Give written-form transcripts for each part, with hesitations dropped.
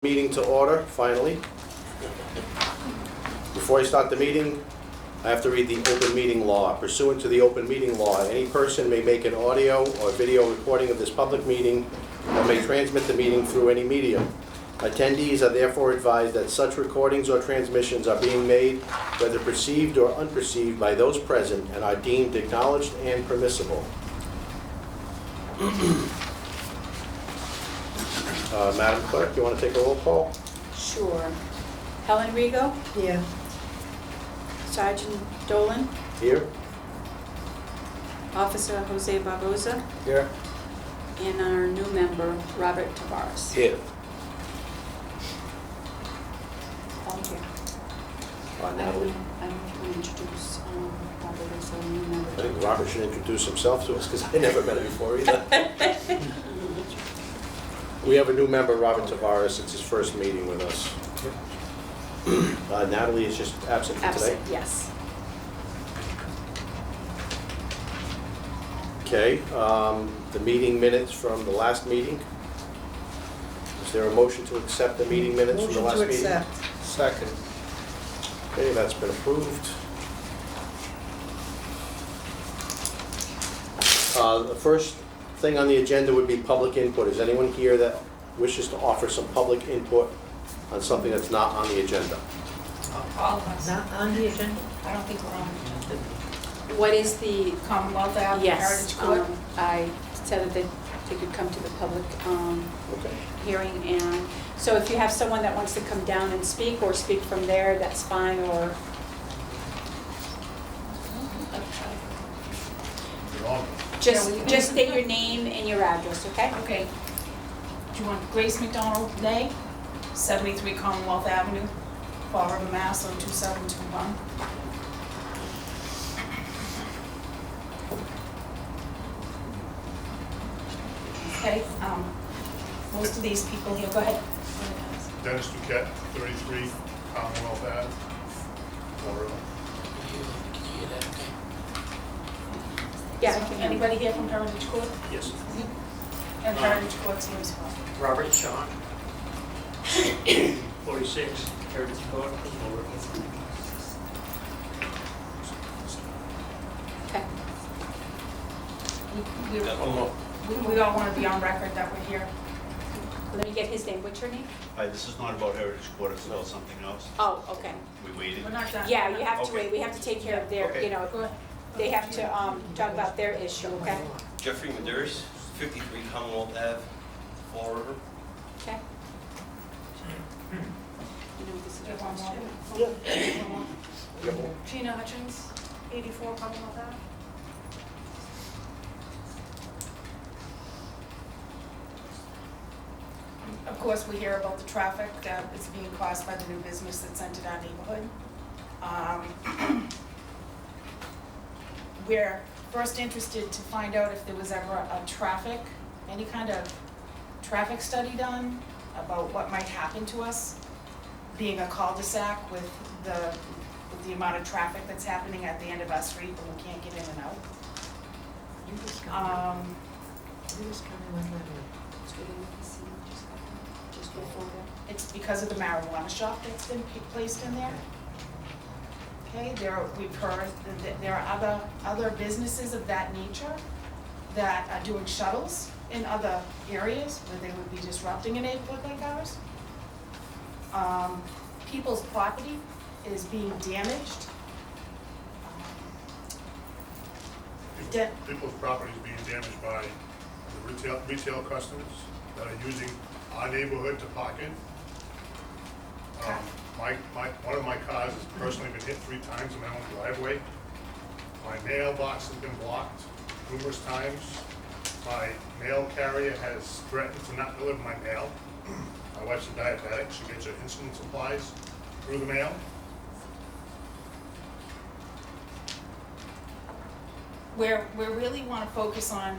Meeting to order, finally. Before I start the meeting, I have to read the open meeting law. Pursuant to the open meeting law, any person may make an audio or video recording of this public meeting or may transmit the meeting through any medium. Attendees are therefore advised that such recordings or transmissions are being made, whether perceived or unperceived, by those present and are deemed acknowledged and permissible. Madam Clerk, you want to take a roll call? Sure. Helen Rigo, Yeah. Sergeant Dolan, Here? Officer Jose Barboza, Here. and our new member, Robert Tavares. Here. All here. Natalie. I don't want to introduce Robert as our new member. I think Robert should introduce himself to us because I never met him before either. We have a new member, Robert Tavares. It's his first meeting with us. Natalie is just absent for today. Absent, yes. Okay, the meeting minutes from the last meeting. Is there a motion to accept the meeting minutes from the last meeting? Motion to accept. Second. Okay, that's been approved. The first thing on the agenda would be public input. Is anyone here that wishes to offer some public input on something that's not on the agenda? All of us. Not on the agenda? I don't think we're on the agenda. What is the, Commonwealth Ave, yes, Heritage Court. I said that they could come to the public Okay. hearing, and so if you have someone that wants to come down and speak or speak from there, that's fine, or just state your name and your address, okay? Okay. Do you want Grace McDonald Day, 73 Commonwealth Avenue, Fall River, Mass. 02721. Okay, most of these people here, go ahead. Dennis Duquette, 33 Commonwealth Ave, Fall River. Yeah, So, I can. anybody here from Heritage Court? Yes. And Heritage Court's here as well. Robert Shawn, 46 Heritage Court, Fall River. Okay. We all want to be on record that we're here. Let me get his name. What's your name? Hi, this is not about Heritage Court, it's about something else. Oh, okay. We waited. We're not done. Yeah, you have to Okay. wait. We have to take care of their, Okay. you know, Go ahead. they have to talk about their issue, okay? Jeffrey Medeiros, 53 Commonwealth Ave, Fall River. Okay. You know, this is Get one more. Yeah. Gina Hutchins, 84 Commonwealth Ave. Of course, we hear about the traffic that is being caused by the new business that's entered our neighborhood. We're first interested to find out if there was ever any kind of traffic study done about what might happen to us, being a cul-de-sac with the amount of traffic that's happening at the end of our street and we can't get in and out. You just come in with Just before that. It's because of the marijuana shop that's been placed in there. Okay, we've heard that there are other businesses of that nature that are doing shuttles in other areas where they would be disrupting a neighborhood like ours. People's property is being damaged. People's property is being damaged by the retail customers that are using our neighborhood to park in. One of my cars has personally been hit 3 times in my own driveway. My mailbox has been blocked numerous times. My mail carrier has threatened to not deliver my mail. My wife's a diabetic, she gets her insulin supplies through the mail. We really want to focus on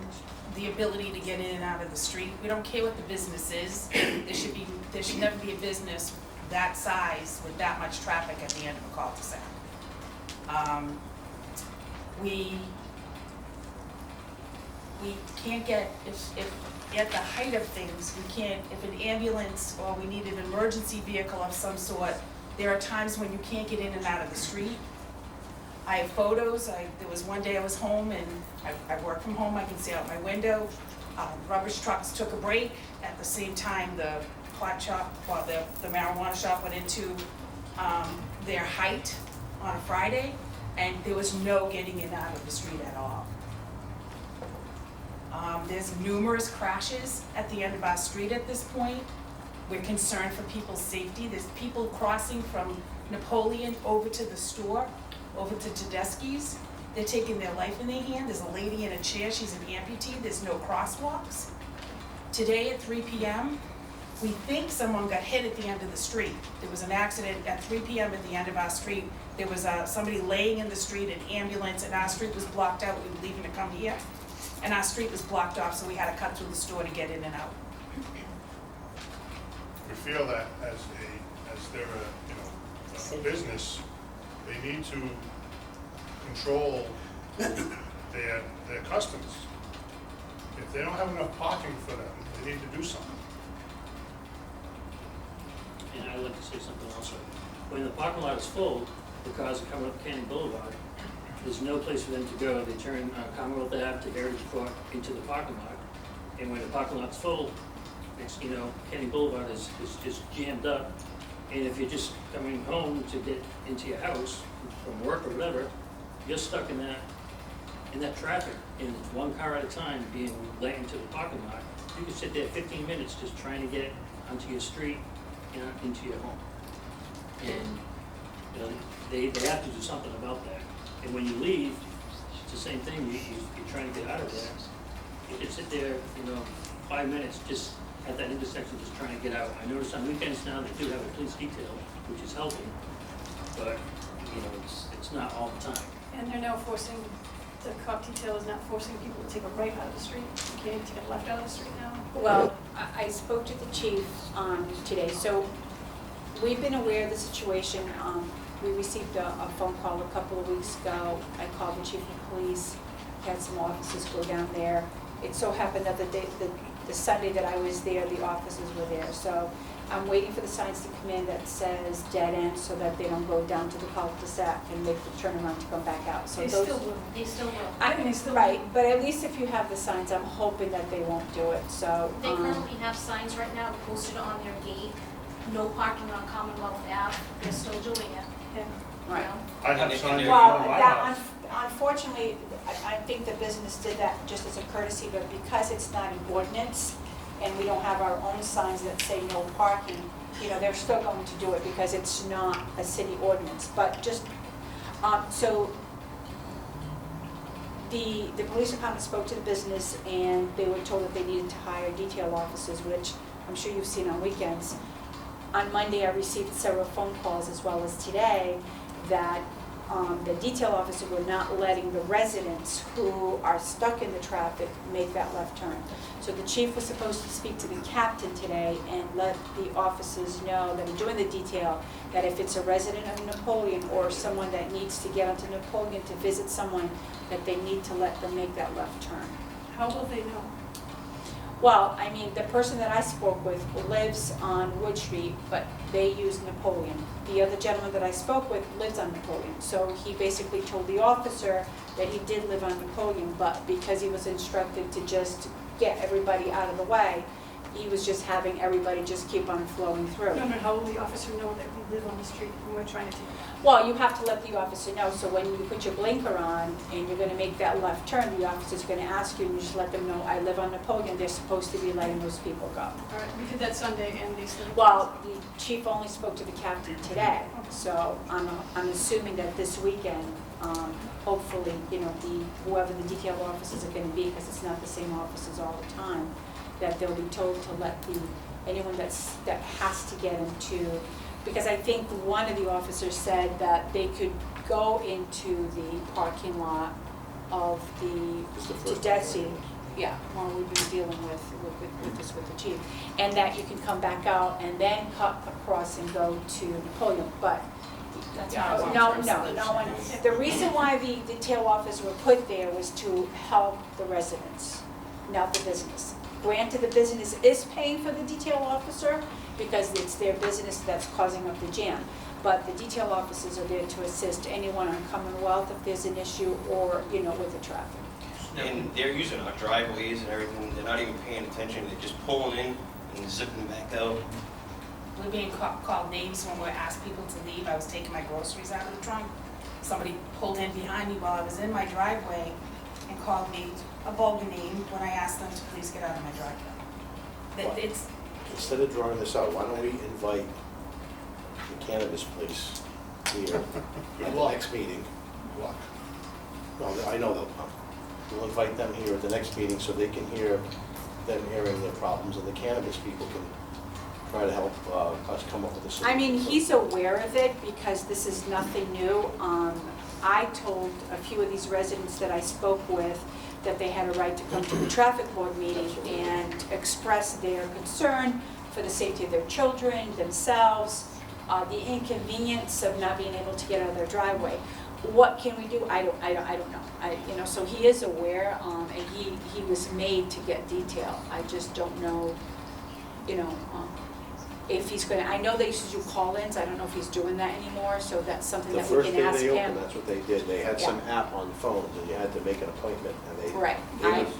the ability to get in and out of the street. We don't care what the business is. There should never be a business that size with that much traffic at the end of a cul-de-sac. we can't get, if at the height of things, we can't, if an ambulance or we need an emergency vehicle of some sort, there are times when you can't get in and out of the street. I have photos, there was one day I was home and I work from home, I can see out my window. Rubbish trucks took a break, at the same time the pot shop, well, the marijuana shop went into their height on a Friday, and there was no getting in and out of the street at all. There's numerous crashes at the end of our street at this point. We're concerned for people's safety. There's people crossing from Napoleon over to the store, over to Tedeschi's. They're taking their life in their hand. There's a lady in a chair, she's an amputee, there's no crosswalks. Today at 3 p.m., we think someone got hit at the end of the street. There was an accident at 3 p.m. at the end of our street. There was somebody laying in the street, an ambulance, and our street was blocked out. We were leaving to come here, and our street was blocked off, so we had to cut through the store to get in and out. We feel that as they're a business, they need to control their customers. If they don't have enough parking for them, they need to do something. And I'd like to say something also. When the parking lot is full, the cars are coming up Canning Boulevard. There's no place for them to go. They turn Commonwealth Ave to Heritage Court into the parking lot. And when the parking lot's full, it's, Canning Boulevard is just jammed up. And if you're just coming home to get into your house from work or whatever, you're stuck in that traffic. And it's one car at a time being let into the parking lot. You can sit there 15 minutes just trying to get onto your street and into your home. And they have to do something about that. And when you leave, it's the same thing. You're trying to get out of there. You can sit there, 5 minutes just at that intersection, just trying to get out. I notice on weekends now they do have a police detail, which is helping, but it's not all the time. And they're now forcing, the cop detail is not forcing people to take a right out of the street. You can't take a left out of the street now. Well, I spoke to the chief today, so we've been aware of the situation. We received a phone call a couple of weeks ago. I called the chief of police, had some officers go down there. It so happened that the Sunday that I was there, the officers were there. So I'm waiting for the signs to come in that says dead end so that they don't go down to the cul-de-sac and make the turnaround to come back out. So They those, still will, they still will. Right, but at least if you have the signs, I'm hoping that they won't do it, so. They currently have signs right now posted on their gate, no parking on Commonwealth Ave, they're still doing it. Yeah. Right. I have And- signs in and- Well, front of my that, house. unfortunately, I think the business did that just as a courtesy, but because it's not an ordinance, and we don't have our own signs that say no parking, they're still going to do it because it's not a city ordinance, but just, so the police department spoke to the business and they were told that they needed to hire detail officers, which I'm sure you've seen on weekends. On Monday, I received several phone calls as well as today that the detail officers were not letting the residents who are stuck in the traffic make that left turn. So the chief was supposed to speak to the captain today and let the officers know that are doing the detail that if it's a resident of Napoleon or someone that needs to get onto Napoleon to visit someone, that they need to let them make that left turn. How will they know? Well, I mean, the person that I spoke with lives on Wood Street, but they use Napoleon. The other gentleman that I spoke with lives on Napoleon. So he basically told the officer that he did live on Napoleon, but because he was instructed to just get everybody out of the way, he was just having everybody just keep on flowing through. No, how will the officer know that we live on the street and we're trying to take? Well, you have to let the officer know, so when you put your blinker on and you're gonna make that left turn, the officer's gonna ask you, and you just let them know, I live on Napoleon, they're supposed to be letting those people go. All right, we did that Sunday and they still. Well, the chief only spoke to the captain today, so I'm assuming that this weekend, hopefully, whoever the detail officers are gonna be, because it's not the same officers all the time, that they'll be told to let anyone that has to get into, because I think one of the officers said that they could go into the parking lot of the Tedeschi. Yeah, well, we've been dealing with this with the chief, and that you can come back out and then cut across and go to Napoleon, but no one. The reason why the detail officers were put there was to help the residents. not the business. Granted, the business is paying for the detail officer because it's their business that's causing up the jam. But the detail officers are there to assist anyone on Commonwealth if there's an issue or, with the traffic. And they're using our driveways and everything, they're not even paying attention, they're just pulling in and zipping back out. We're being called names when we're asked people to leave. I was taking my groceries out of the trunk. Somebody pulled in behind me while I was in my driveway and called me a vulgar name when I asked them to please get out of my driveway. It's, Instead of drawing this out, why don't we invite the cannabis place here at the next meeting? Luck. Well, I know they'll come. We'll invite them here at the next meeting so they can hear them airing their problems, and the cannabis people can try to help us come up with a solution. I mean, he's aware of it because this is nothing new. I told a few of these residents that I spoke with that they had a right to come to the traffic board meeting and express their concern for the safety of their children, themselves, the inconvenience of not being able to get out of their driveway. What can we do? I don't know. So he is aware, and he was made to get detail. I just don't know, if he's gonna, I know they used to do call-ins, I don't know if he's doing that anymore, so that's something The that we first can day ask they him. opened, that's what they did. They had some app on phones, and you had to make an appointment, and they, Right.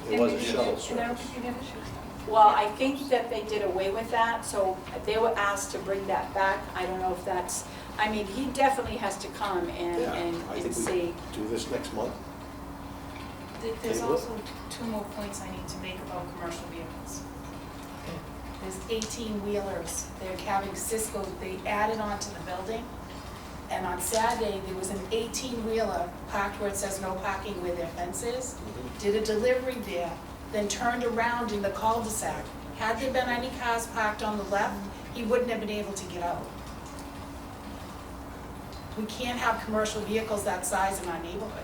it was a And shuttle I don't service. think you've ever shown Well, I think that they did away with that, so they were asked to bring that back. I don't know if that's, he definitely has to come Yeah, I and think we see. do this next month. there's They will. also 2 more points I need to make about commercial vehicles. There's 18-wheelers, they're having Cisco, they added onto the building. And on Saturday, there was an 18-wheeler parked where it says no parking where their fence is, did a delivery there, then turned around in the cul-de-sac. Had there been any cars parked on the left, he wouldn't have been able to get out. We can't have commercial vehicles that size in our neighborhood.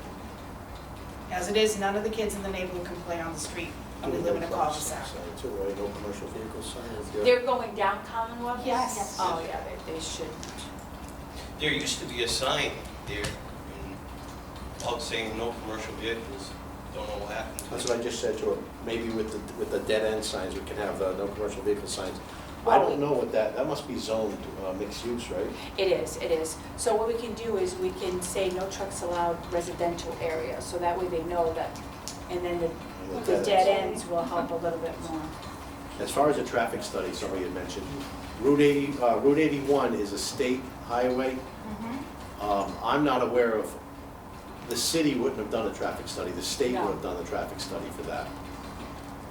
As it is, none of the kids in the neighborhood can play on the street, and we live in a cul-de-sac. Sign too, right? No commercial vehicle sign. Yeah. They're going down Commonwealth? Yes. Oh, yeah, they shouldn't. There used to be a sign there, and out saying no commercial vehicles, don't know what happened to it. That's what I just said to her. Maybe with the dead end signs, we can have no commercial vehicle signs. I don't know what that must be zoned mixed use, right? It is. So what we can do is we can say no trucks allowed residential area, so that way they know that, and then the dead ends will help a little bit more. As far as the traffic study, somebody had mentioned, Route 81 is a state highway. I'm not aware of, the city wouldn't have done a traffic study, the state No. would have done a traffic study for that.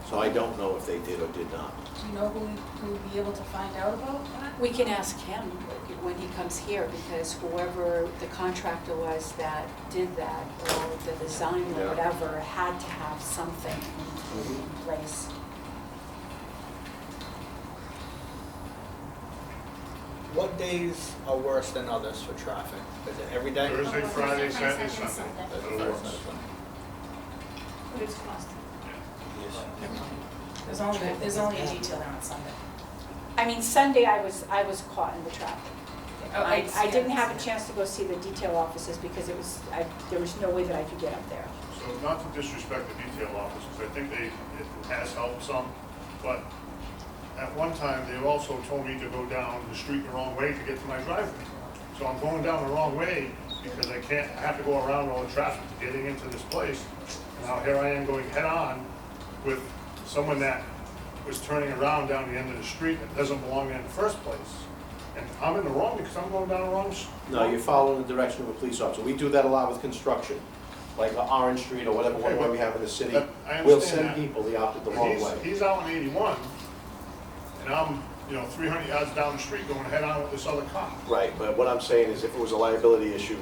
So I don't know if they did or did not. Do you know who would be able to find out about that? We can ask him when he comes here, because whoever the contractor was that did that, or the design or Yeah. whatever, had to have something in place. What days are worse than others for traffic? Is it every day? Thursday, Oh, Friday, Thursday, Saturday, Saturday, Sunday. Sunday. That'll work. But it's constant. Yes. There's only a detail there on Sunday. Sunday I was caught in the traffic. Oh, I didn't have a chance to go see the detail offices because there was no way that I could get up there. So not to disrespect the detail officers, I think it has helped some, but at one time, they also told me to go down the street the wrong way to get to my driveway. So I'm going down the wrong way because I have to go around all the traffic getting into this place. Now here I am going head-on with someone that was turning around down the end of the street that doesn't belong there in the first place. And I'm in the wrong because I'm going down the wrong. No, you're following the direction of a police officer. We do that a lot with construction, like Orange Street or whatever Okay, one but- we have in the city. but I We'll understand send that. people the But wrong way. he's out in 81, and I'm, 300 yards down the street going head-on with this other car. Right, but what I'm saying is if it was a liability issue,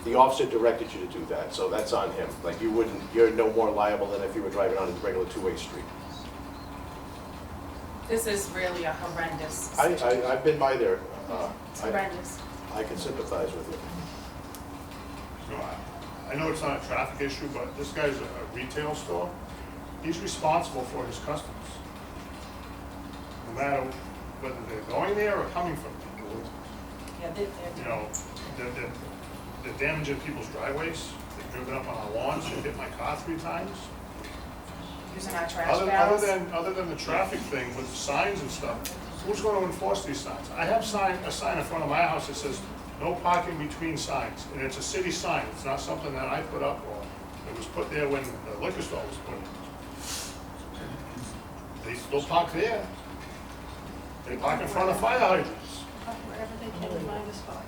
the officer directed you to do that, so that's on him. Like you're no more liable than if you were driving on a regular two-way street. This is really a horrendous I've been by there. It's horrendous. I can sympathize with you. So I know it's not a traffic issue, but this guy's a retail store. He's responsible for his customers. No matter whether they're going there or coming from there. Yeah, They're damaging people's driveways. They've driven up on our lawns. They hit my car 3 times. using our trash Other barrels. other than the traffic thing with the signs and stuff, who's gonna enforce these signs? I have a sign in front of my house that says, no parking between signs, and it's a city sign, it's not something that I put up, or it was put there when the liquor store was put in. They still park there. They park in front of fire hydrants, Wherever they can find a spot.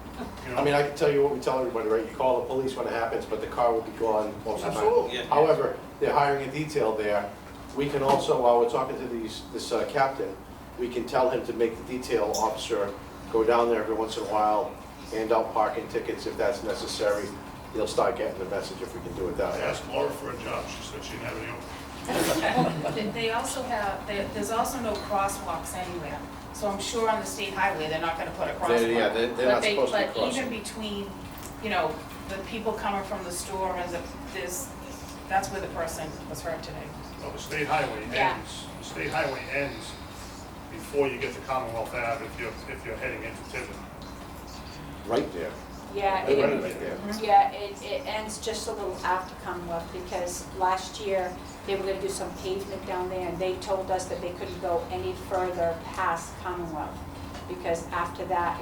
you know? I mean, I can tell you what we tell everybody, right? You call the police when it happens, but the car will be gone most of the time. Absolutely. Yeah. However, they're hiring a detail there. We can also, while we're talking to this captain, we can tell him to make the detail officer go down there every once in a while, hand out parking tickets if that's necessary. He'll start getting the message if we can do it that I way. asked Laura for a job, she said she never knew. They also have, there's also no crosswalks anywhere. So I'm sure on the state highway, they're not gonna put a crosswalk. Yeah, they're not supposed to be But crossing. even between, you know, the people coming from the store and that's where the person was hurt today. Well, the state highway Yeah. ends, the state highway ends before you get to Commonwealth Ave if you're heading into Tiverton. Right there. Yeah, They're it, running right there. yeah, it ends just a little after Commonwealth, because last year, they were gonna do some pavement down there, and they told us that they couldn't go any further past Commonwealth, because after that,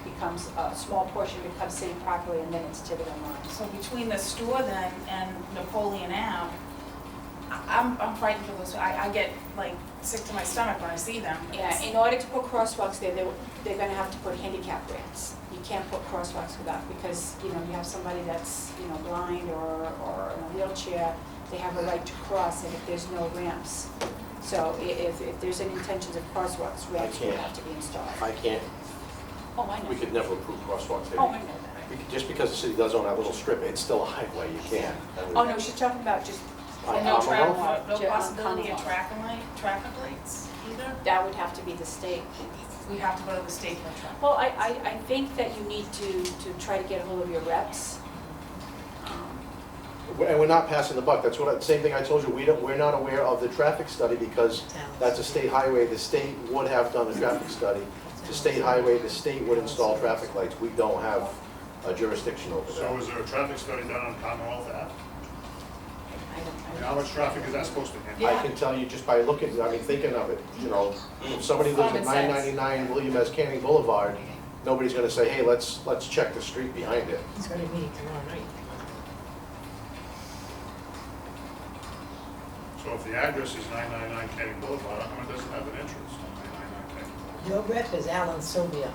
becomes, a small portion becomes city property, and then it's Tiverton line. So between the store then and Napoleon Ave, I'm frightened for those, I get like sick to my stomach when I see them. Yeah, in order to put crosswalks there, they're gonna have to put handicap ramps. You can't put crosswalks without, because, you know, you have somebody that's, you know, blind or in a wheelchair, they have a right to cross, and if there's no ramps. So if there's any intentions of crosswalks, ramps would can't. have to be installed. I can't, Oh, I know. we could never approve crosswalks there. Oh, I know that. Just because the city does own that little strip, it's still a highway, you can't. Oh, no, she's talking about just, On And no Commonwealth? no Yeah, on possibility of Commonwealth. traffic lights either? that would have to be the state. We have to go to the state for traffic. Well, I think that you need to try to get a hold of your reps. And we're not passing the buck, that's what, same thing I told you, we're not aware of the traffic study because that's a state highway, the state would have done the traffic study. It's a state highway, the state would install traffic lights, we don't have a jurisdiction over So that. is there a traffic study done on Commonwealth Ave? I And how much traffic is that supposed to handle? I can tell you just by looking, I mean, thinking of it, you know, if somebody lives at Common sense. 999 William S. Canning Boulevard, nobody's gonna say, hey, let's check the street behind it. He's got a meeting tomorrow night. So if the address is 999 Canning Boulevard, how come it doesn't have an entrance on 999 Canning Boulevard? Your rep is Alan Sylvia.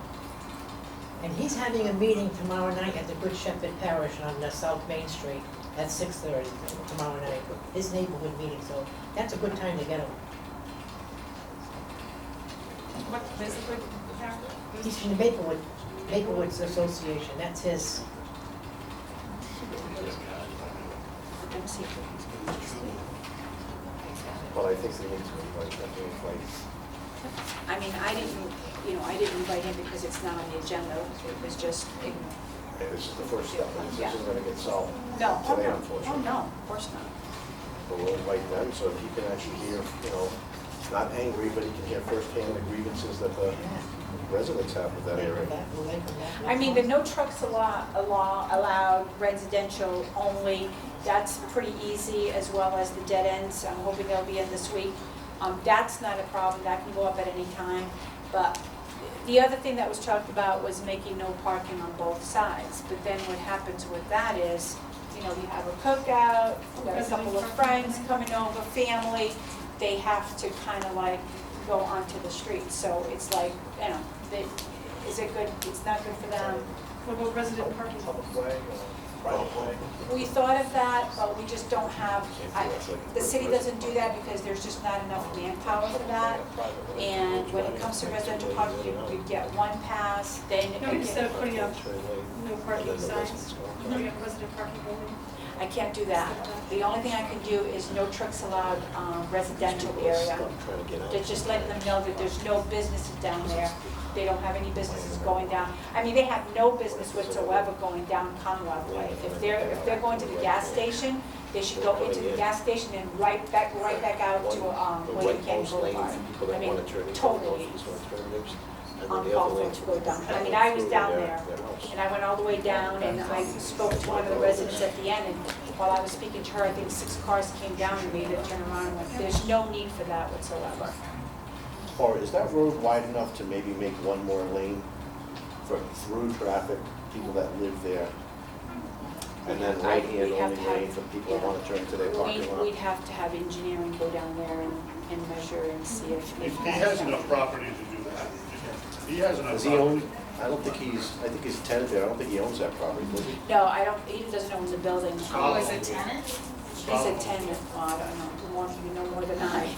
And he's having a meeting tomorrow night at the Good Shepherd Parish on South Main Street at 6:30 tomorrow night. His neighborhood meeting, so that's a good time to get him. Where's the good, He's from the Maplewood Association, that's his. Let me see. But I think we need to invite them to invite. I mean, I didn't invite him because it's not on the agenda, it was just, Okay, this is the first step, and this isn't gonna get solved no, oh today, no, oh unfortunately. no, of course not. But we'll invite them, so he can actually hear, you know, not angry, but he can hear firsthand the grievances that the residents have with that area. I mean, the no trucks allowed, residential only, that's pretty easy, as well as the dead ends, I'm hoping they'll be in this week. That's not a problem, that can go up at any time, but the other thing that was talked about was making no parking on both sides. But then what happens with that is, you know, you have a cookout, you got a couple of friends coming over, family, they have to kind of like go onto the street. So it's like, you know, is it good, it's not good for them. What about resident parking? Public way or private way? We thought of that, but we just don't have, the city doesn't do that because there's just not enough manpower for that. And when it comes to residential parking, you get one pass, then. No, instead of putting up no parking signs, putting up resident parking only. I can't do that. The only thing I can do is no trucks allowed, residential area. Just letting them know that there's no businesses down there. They don't have any businesses going down. I mean, they have no business whatsoever going down Commonwealth Way. If they're going to the gas station, they should go into the gas station and right back out to, William Canning Boulevard. I mean, totally. And then the uncalled other for lane to go down. I mean, went I was through down their- there, their house. and I went all the way down, and I spoke to one of the residents at the end, and while I was speaking to her, I think 6 cars came down and made it turn around, and went, there's no need for that whatsoever. Or is that road wide enough to maybe make one more lane for through traffic, people that live there? And then right hand We'd have only to have- lane for people that yeah. want to turn to their parking lot? We'd have to have engineering go down there and measure and see if. He has enough property to do that. He has enough Does he property. own, I don't think I think he's tenant there, I don't think he owns that property, does he? No, I don't, he doesn't own the building. Oh, is it tenant? He's a tenant, well, I don't know, you know more than I.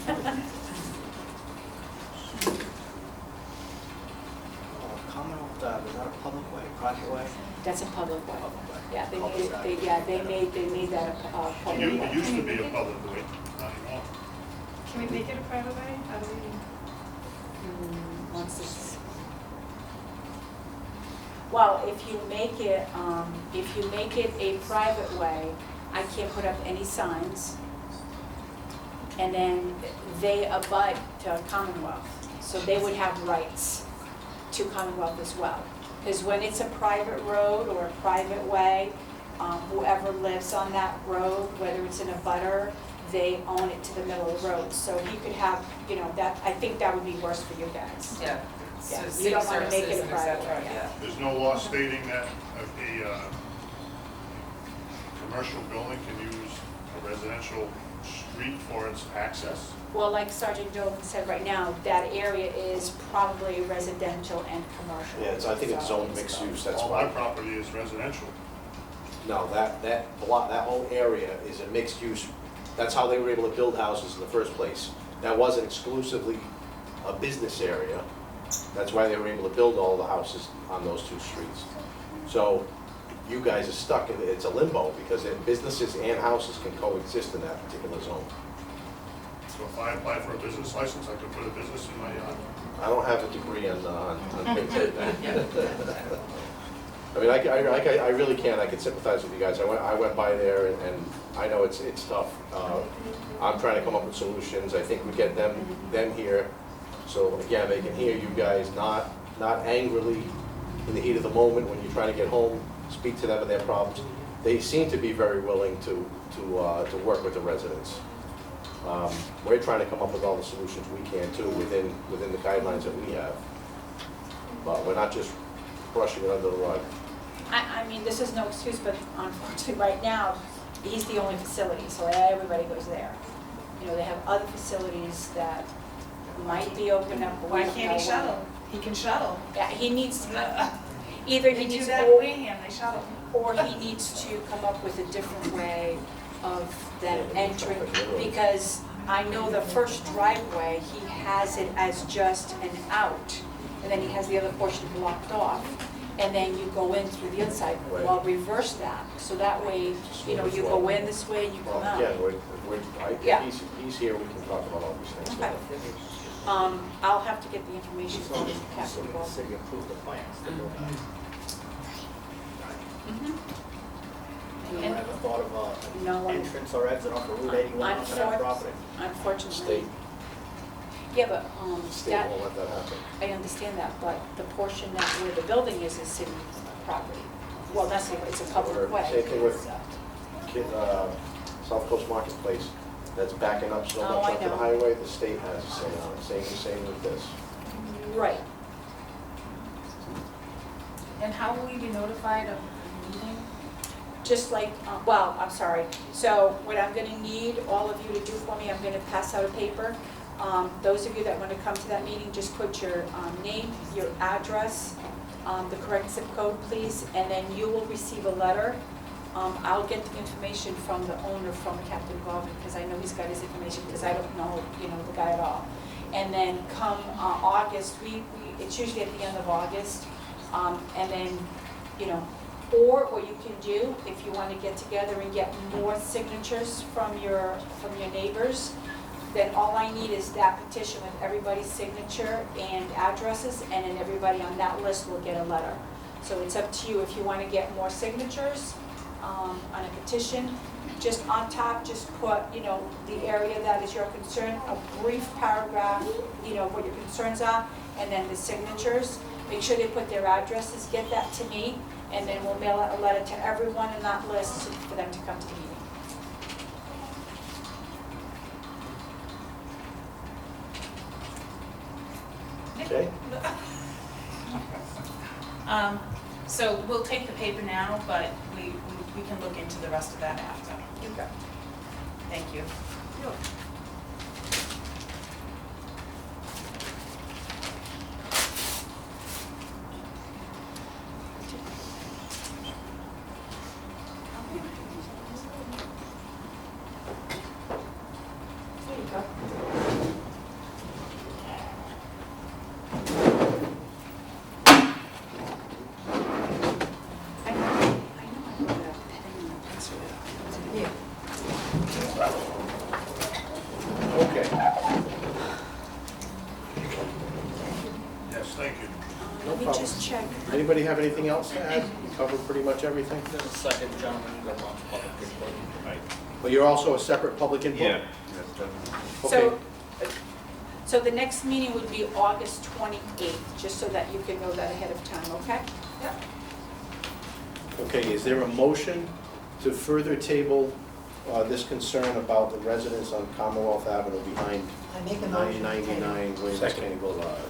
Commonwealth Ave, is that a public way, private way? That's a public way. Public way. Yeah, they made it, Cul-de-sac. they made that a public It way. used to be a public way, not anymore. Can we make it a private way? How do we? Once it's, well, if you make it a private way, I can't put up any signs. And then they abut to Commonwealth, so they would have rights to Commonwealth as well. Because when it's a private road or a private way, whoever lives on that road, whether it's in a butter, they own it to the middle of the road. So he could have, you know, that, I think that would be worse for you guys. Yeah. Yeah, So you city don't wanna make services it a and private et cetera, way, yeah. There's no law stating that a commercial building can use a residential street for its access. Well, like Sergeant Dolan said right now, that area is probably residential and commercial. Yeah, I think it's So zoned mixed use, that's All my why. property is residential. No, that block, that whole area is a mixed use. That's how they were able to build houses in the first place. That wasn't exclusively a business area. That's why they were able to build all the houses on those 2 streets. So you guys are stuck in, it's a limbo because then businesses and houses can coexist in that particular zone. So if I apply for a business license, I could put a business in my yard. I don't have a degree on things like that. I mean, I really can't, I can sympathize with you guys. I went by there and I know it's tough. I'm trying to come up with solutions. I think we get them here. So again, they can hear you guys not angrily in the heat of the moment when you're trying to get home, speak to them and their problems. They seem to be very willing to work with the residents. We're trying to come up with all the solutions we can too within the guidelines that we have. But we're not just brushing it under the rug. I mean, this is no excuse, but unfortunately, right now, he's the only facility, so everybody goes there. You know, they have other facilities that might be open up. but we Why don't can't know he shuttle? He can shuttle. Yeah, he needs, either he They do needs, that in Wareham, they shuttle. or he needs to come up with a different way of them entering, because I know the first driveway, he has it as just an out, and then he has the other portion blocked off, and then you go in through the other side. Well, reverse that, so that way, you know, you go in this way and you Well, come out. again, Yeah. he's here, we can talk about all these things. Okay. I'll have to get the information from Captain The Ball. city approved the plans to build that. Mhm. You never thought of No an one- entrance or exit off of Route 81 onto that property? Unfortunately. State, Yeah, but, state that, won't let that happen. I understand that, but the portion that where the building is city property. Well, that's, it's a public way. Same thing with South Coast Marketplace, that's backing up so Oh, much I onto the know. highway, the state has a say on it, same with this. Right. And how will we be notified of the meeting? Just like, well, I'm sorry. So what I'm gonna need all of you to do for me, I'm gonna pass out a paper. Those of you that wanna come to that meeting, just put your name, your address, the correct zip code, please, and then you will receive a letter. I'll get the information from the owner, from Captain Garvin, because I know he's got his information, because I don't know, you know, the guy at all. And then come August, it's usually at the end of August, and then, you know, or what you can do, if you want to get together and get more signatures from your neighbors, then all I need is that petition with everybody's signature and addresses, and then everybody on that list will get a letter. So it's up to you if you want to get more signatures on a petition. Just on top, just put, you know, the area that is your concern, a brief paragraph, you know, what your concerns are, and then the signatures. Make sure they put their addresses, get that to me, and then we'll mail out a letter to everyone in that list for them to come to the meeting. Okay? So we'll take the paper now, but we can look into the rest of that after. You go. Thank you. There you go. I know I wrote a pen and a pencil. Here. Okay. Yes, thank you. Let me problem. just check. Anybody have anything else to add? We covered pretty much everything? There's a second gentleman who got on public input. Well, you're also a separate public input? Yeah. Okay. So the next meeting would be August 28th, just so that you can know that ahead of time, okay? Yep. Okay, is there a motion to further table this concern about the residents on Commonwealth Avenue behind I make a motion. 999 Williams Second. County Boulevard?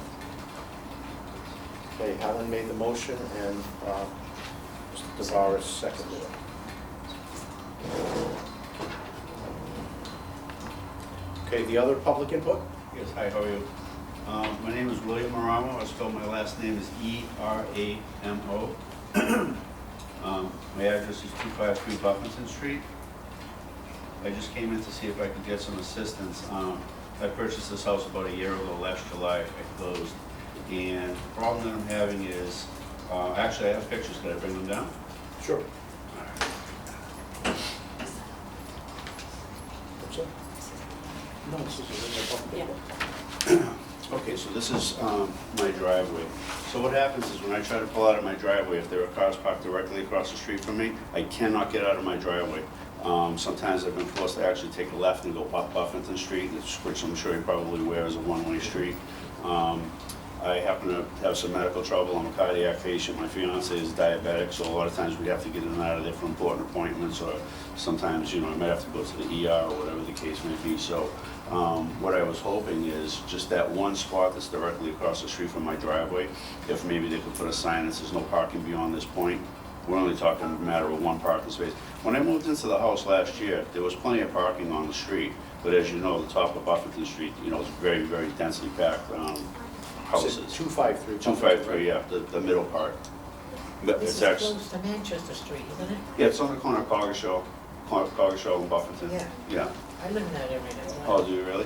Okay, Helen made the motion and Mr. Tavares seconded it. Okay, the other public input? Yes, hi, how are you? My name is William Maramo. I spell my last name is E-R-A-M-O. My address is 253 Buffington Street. I just came in to see if I could get some assistance. I purchased this house about a year ago, last July. I closed. And the problem that I'm having is, actually I have pictures. Could I bring them down? Sure. What's that? No, this is a public input. Okay, so this is my driveway. So what happens is when I try to pull out of my driveway, if there are cars parked directly across the street from me, I cannot get out of my driveway. Sometimes I've been forced to actually take a left and go up Buffington Street, which I'm sure you're probably aware is a one-way street. I happen to have some medical trouble. I'm a cardiac patient. My fiance is diabetic, so a lot of times we have to get in and out of there for important appointments, or sometimes, I might have to go to the ER or whatever the case may be. So what I was hoping is just that one spot that's directly across the street from my driveway, if maybe they could put a sign that says no parking beyond this point. We're only talking a matter of one parking space. When I moved into the house last year, there was plenty of parking on the street, but as you know, the top of Buffington Street, is very, very densely packed houses. 253. 253, yeah, the middle part. But This it's is actually, close to Manchester Street, isn't it? yeah, it's on the corner of Coggeshall and Buffington. Yeah. Yeah. I live in that area, that's why. Oh, do you really?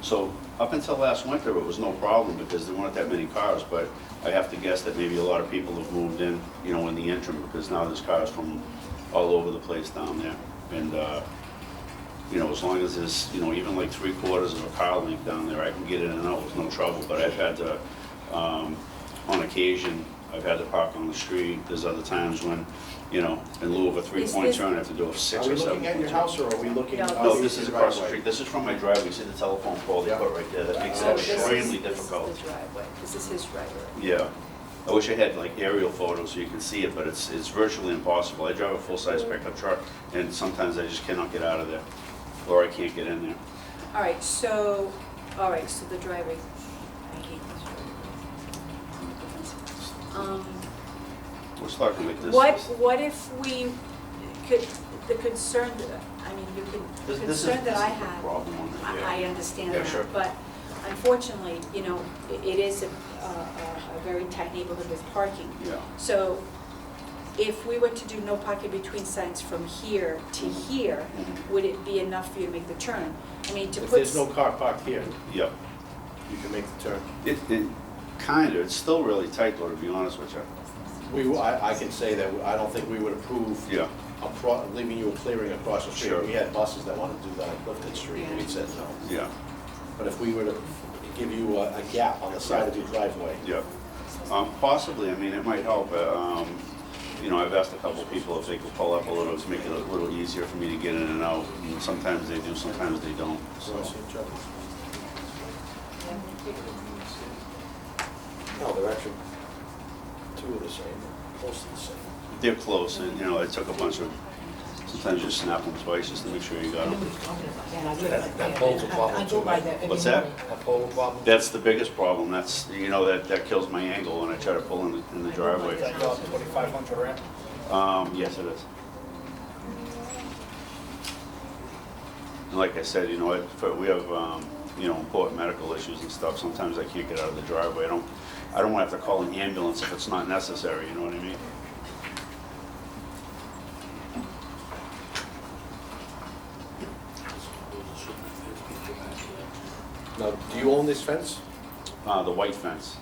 So up until last winter, it was no problem because there weren't that many cars, but I have to guess that maybe a lot of people have moved in, in the interim, because now there's cars from all over the place down there. And, as long as there's, even like 3/4 of a car length down there, I can get in and out with no trouble. But I've had to, on occasion, I've had to park on the street. There's other times when, in lieu of a 3-point turn, I have to do a 6 Are we or 7. looking at your house, or are we looking? No, No, this is across the driveway? street. This is from my driveway. See the telephone pole they put right there? That makes So it this extremely is difficult. the driveway. This is his driveway. Yeah. I wish I had like aerial photos so you can see it, but it's virtually impossible. I drive a full-size pickup truck, and sometimes I just cannot get out of there, or I can't get in there. All right, so the driveway. I hate this driveway. We're starting like this. What if we could, the concern, the This concern that I is the have, problem on it, I yeah. understand Yeah, sure. that, but unfortunately, it is a very tight neighborhood with parking. Yeah. So if we were to do no parking between signs from here to here, Mhm. would it be enough for you to make the turn? To If put. there's no car parked here, Yep. you can make the turn. It it's still really tight though, to be honest with you. I can say that I don't think we would approve Yeah. leaving you a clearing across the street. Sure. We had buses that wanted to do that on Clifton Street, and we said no. Yeah. But if we were to give you a gap on the side of your driveway, Yeah. Possibly, it might help. I've asked a couple of people if they could pull up a little to make it a little easier for me to get in and out. And sometimes they do, sometimes they don't. so I see each other. No, they're actually two of the same, close to the same. They're close, and, you know, I took a bunch of, sometimes you snap them twice just to make sure you got I know them. what he's talking about, yeah, I live That- right that there. pole's a problem I go too, by right? there every What's that? morning. A pole problem? That's the biggest problem, that's, you know, that kills my angle when I try to pull in the driveway. Is that your 2500 ramp? Yes, it is. And like I said, you know, we have, you know, important medical issues and stuff, sometimes I can't get out of the driveway, I don't want to have to call an ambulance if it's not necessary, you know what I mean? Now, do you own this fence? The white fence,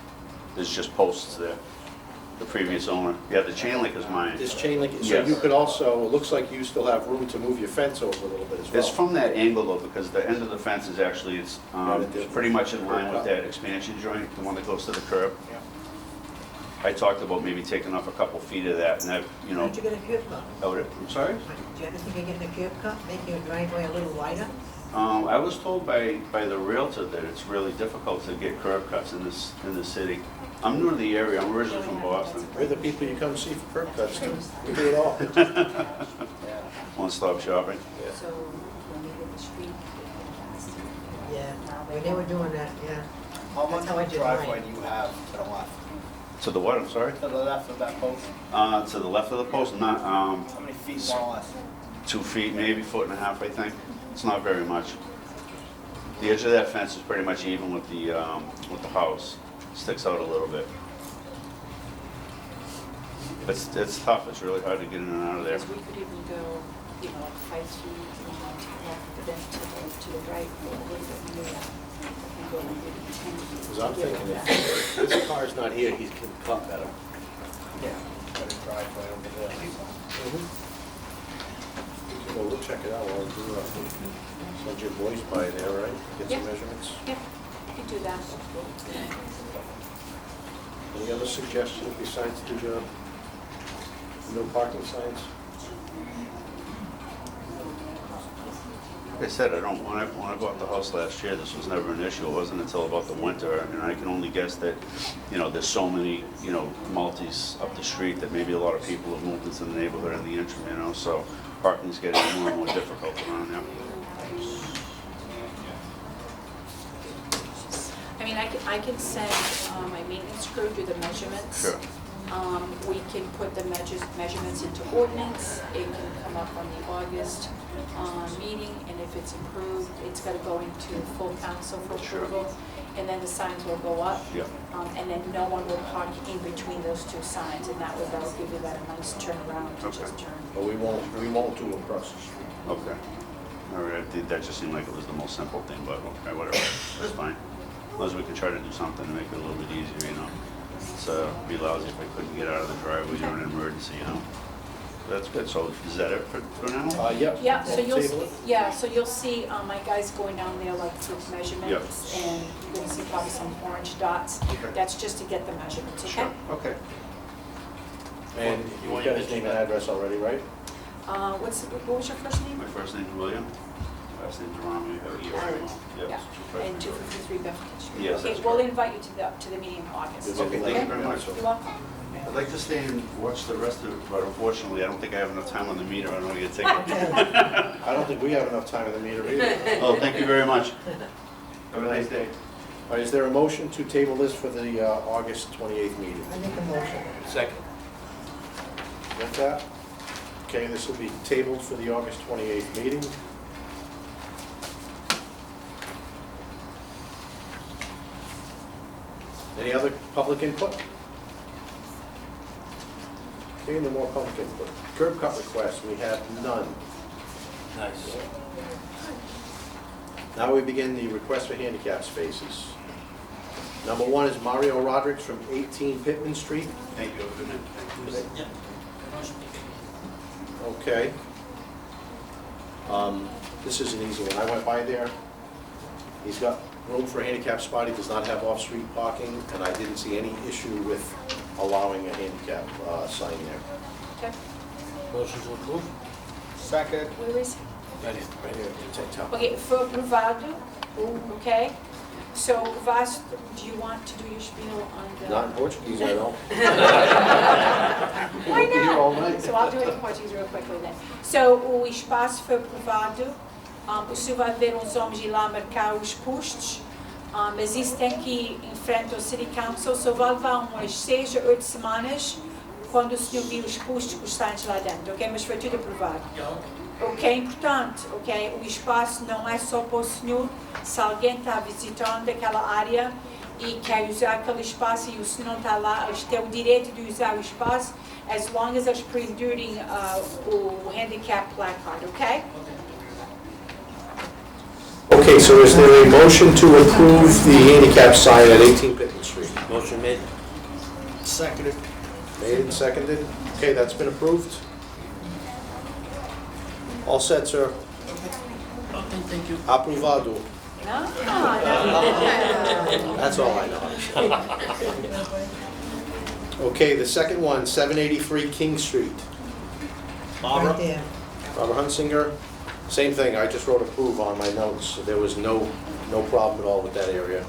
there's just posts there, the previous owner. Yeah, the chain link is mine. This chain link, so Yes. you could also, it looks like you still have room to move your fence over a little bit as well. It's from that angle though, because the end of the fence is actually, it's pretty much in line with that expansion joint, the one that goes to the curb. Yeah. I talked about maybe taking off a couple feet of that, and that, you know, Why don't you get a curb cut? I'm sorry? Do you ever think of getting a curb cut, making your driveway a little wider? I was told by the Realtor that it's really difficult to get curb cuts in the city. I'm new to the area, I'm originally from Boston. We're the people you come see for curb cuts, too. We do it all. One-stop shopping. So when we did the street, Yeah, when they were doing that, yeah. How That's much how I of did driveway mine. do you have to the left? To the what, I'm sorry? To the left of that post? To the left of the post, not, How many feet more or less? 2 feet, maybe 1.5 feet, I think. It's not very much. The edge of that fence is pretty much even with the house. Sticks out a little bit. It's tough, it's really hard to get in and out of there. because we could even go, you know, like 5 feet, but then to the right, go a little bit more, and go maybe 10 feet. Because I'm Give it thinking that. if this car's not here, he can cut better. Yeah. Got a driveway over there. Well, we'll check it out while we do, send your boys by there, right? Get some Yeah. measurements. Yeah, you could do that. Any other suggestions besides the no parking signs? Like I said, when I bought the house last year, this was never an issue. It wasn't until about the winter, and I can only guess that, you know, there's so many, you know, multis up the street that maybe a lot of people have moved into the neighborhood in the interim, you know, so parking's getting more and more difficult around here. I mean, I can send my maintenance crew do the measurements. Sure. We can put the measurements into ordinance, it can come up on the August meeting, and if it's approved, it's gotta go into full council for Sure. approval, and then the signs will go up. Yeah. And then no one will park in between those two signs, and that way that'll give you that nice turnaround to Okay. just turn. But we won't do across the street. Okay. All right, that just seemed like it was the most simple thing, but okay, whatever, that's fine. As long as we can try to do something to make it a little bit easier, you know. It's, be lousy if I couldn't get out of the driveway during an emergency, you know. That's good, so is that it for now? Yep. Yeah, so We'll you'll, table it. yeah, so you'll see, my guys going down there like with measurements, and you're gonna see probably some orange dots. Okay. That's just to get the measurements, okay? Sure, okay. And you got his name and address already, right? What was your first name? My first name's William, last name's Ron, we have a year. Aaron. Yep. Yeah, and 253 Bedford Street. Yes, Okay, that's we'll correct. invite you to the meeting in August. Okay, thank you very much. You're welcome. I'd like to stay and watch the rest of it, but unfortunately, I don't think I have enough time on the meter, I don't want to get a ticket. I don't think we have enough time in the meter either. Oh, thank you very much. Have a nice day. All right, is there a motion to table this for the August 28th meeting? I make a motion. Second. Got that? Okay, this will be tabled for the August 28th meeting. Any other public input? Okay, no more public input. Curb cut requests, we have none. Nice. Now we begin the request for handicap spaces. Number one is Mario Rodriguez from 18 Pittman Street. Thank you, have a good night. Okay. This is an easy one. I went by there. He's got room for a handicap spot. He does not have off-street parking, and I didn't see any issue with allowing a handicap sign there. Okay, Motion to approve? Second. where is he? Right here, take top. Okay, for Bravado, okay, So Vas, do you want to do your spiel on the? Not in Portuguese, I don't. Why We'll be here all not? night. So I'll do it in Portuguese real quickly then. So o espaço foi aprovado, o senhor vai ver uns homens ir lá marcar os postos, mas isso tem que ir em frente ao City Council, só vai levar umas 6 a 8 semanas quando o senhor vir os postos que estão lá dentro, ok? Mas foi tudo aprovado. O que é importante, ok? O espaço não é só para o senhor, se alguém está visitando aquela área e quer usar aquele espaço e o senhor não está lá, eles têm o direito de usar o espaço, as long as eles pendurem o handicap placard, ok? Okay, so is there a motion to approve the handicap sign at 18 Pitman Street? Motion made. Seconded. Made and seconded? Okay, that's been approved. All set, sir. Okay, thank you. Aprovado. No, no. That's all I know. Okay, the second one, 783 King Street. Right there. Robert Hunsinger, same thing, I just wrote approve on my notes. There was no problem at all with that area.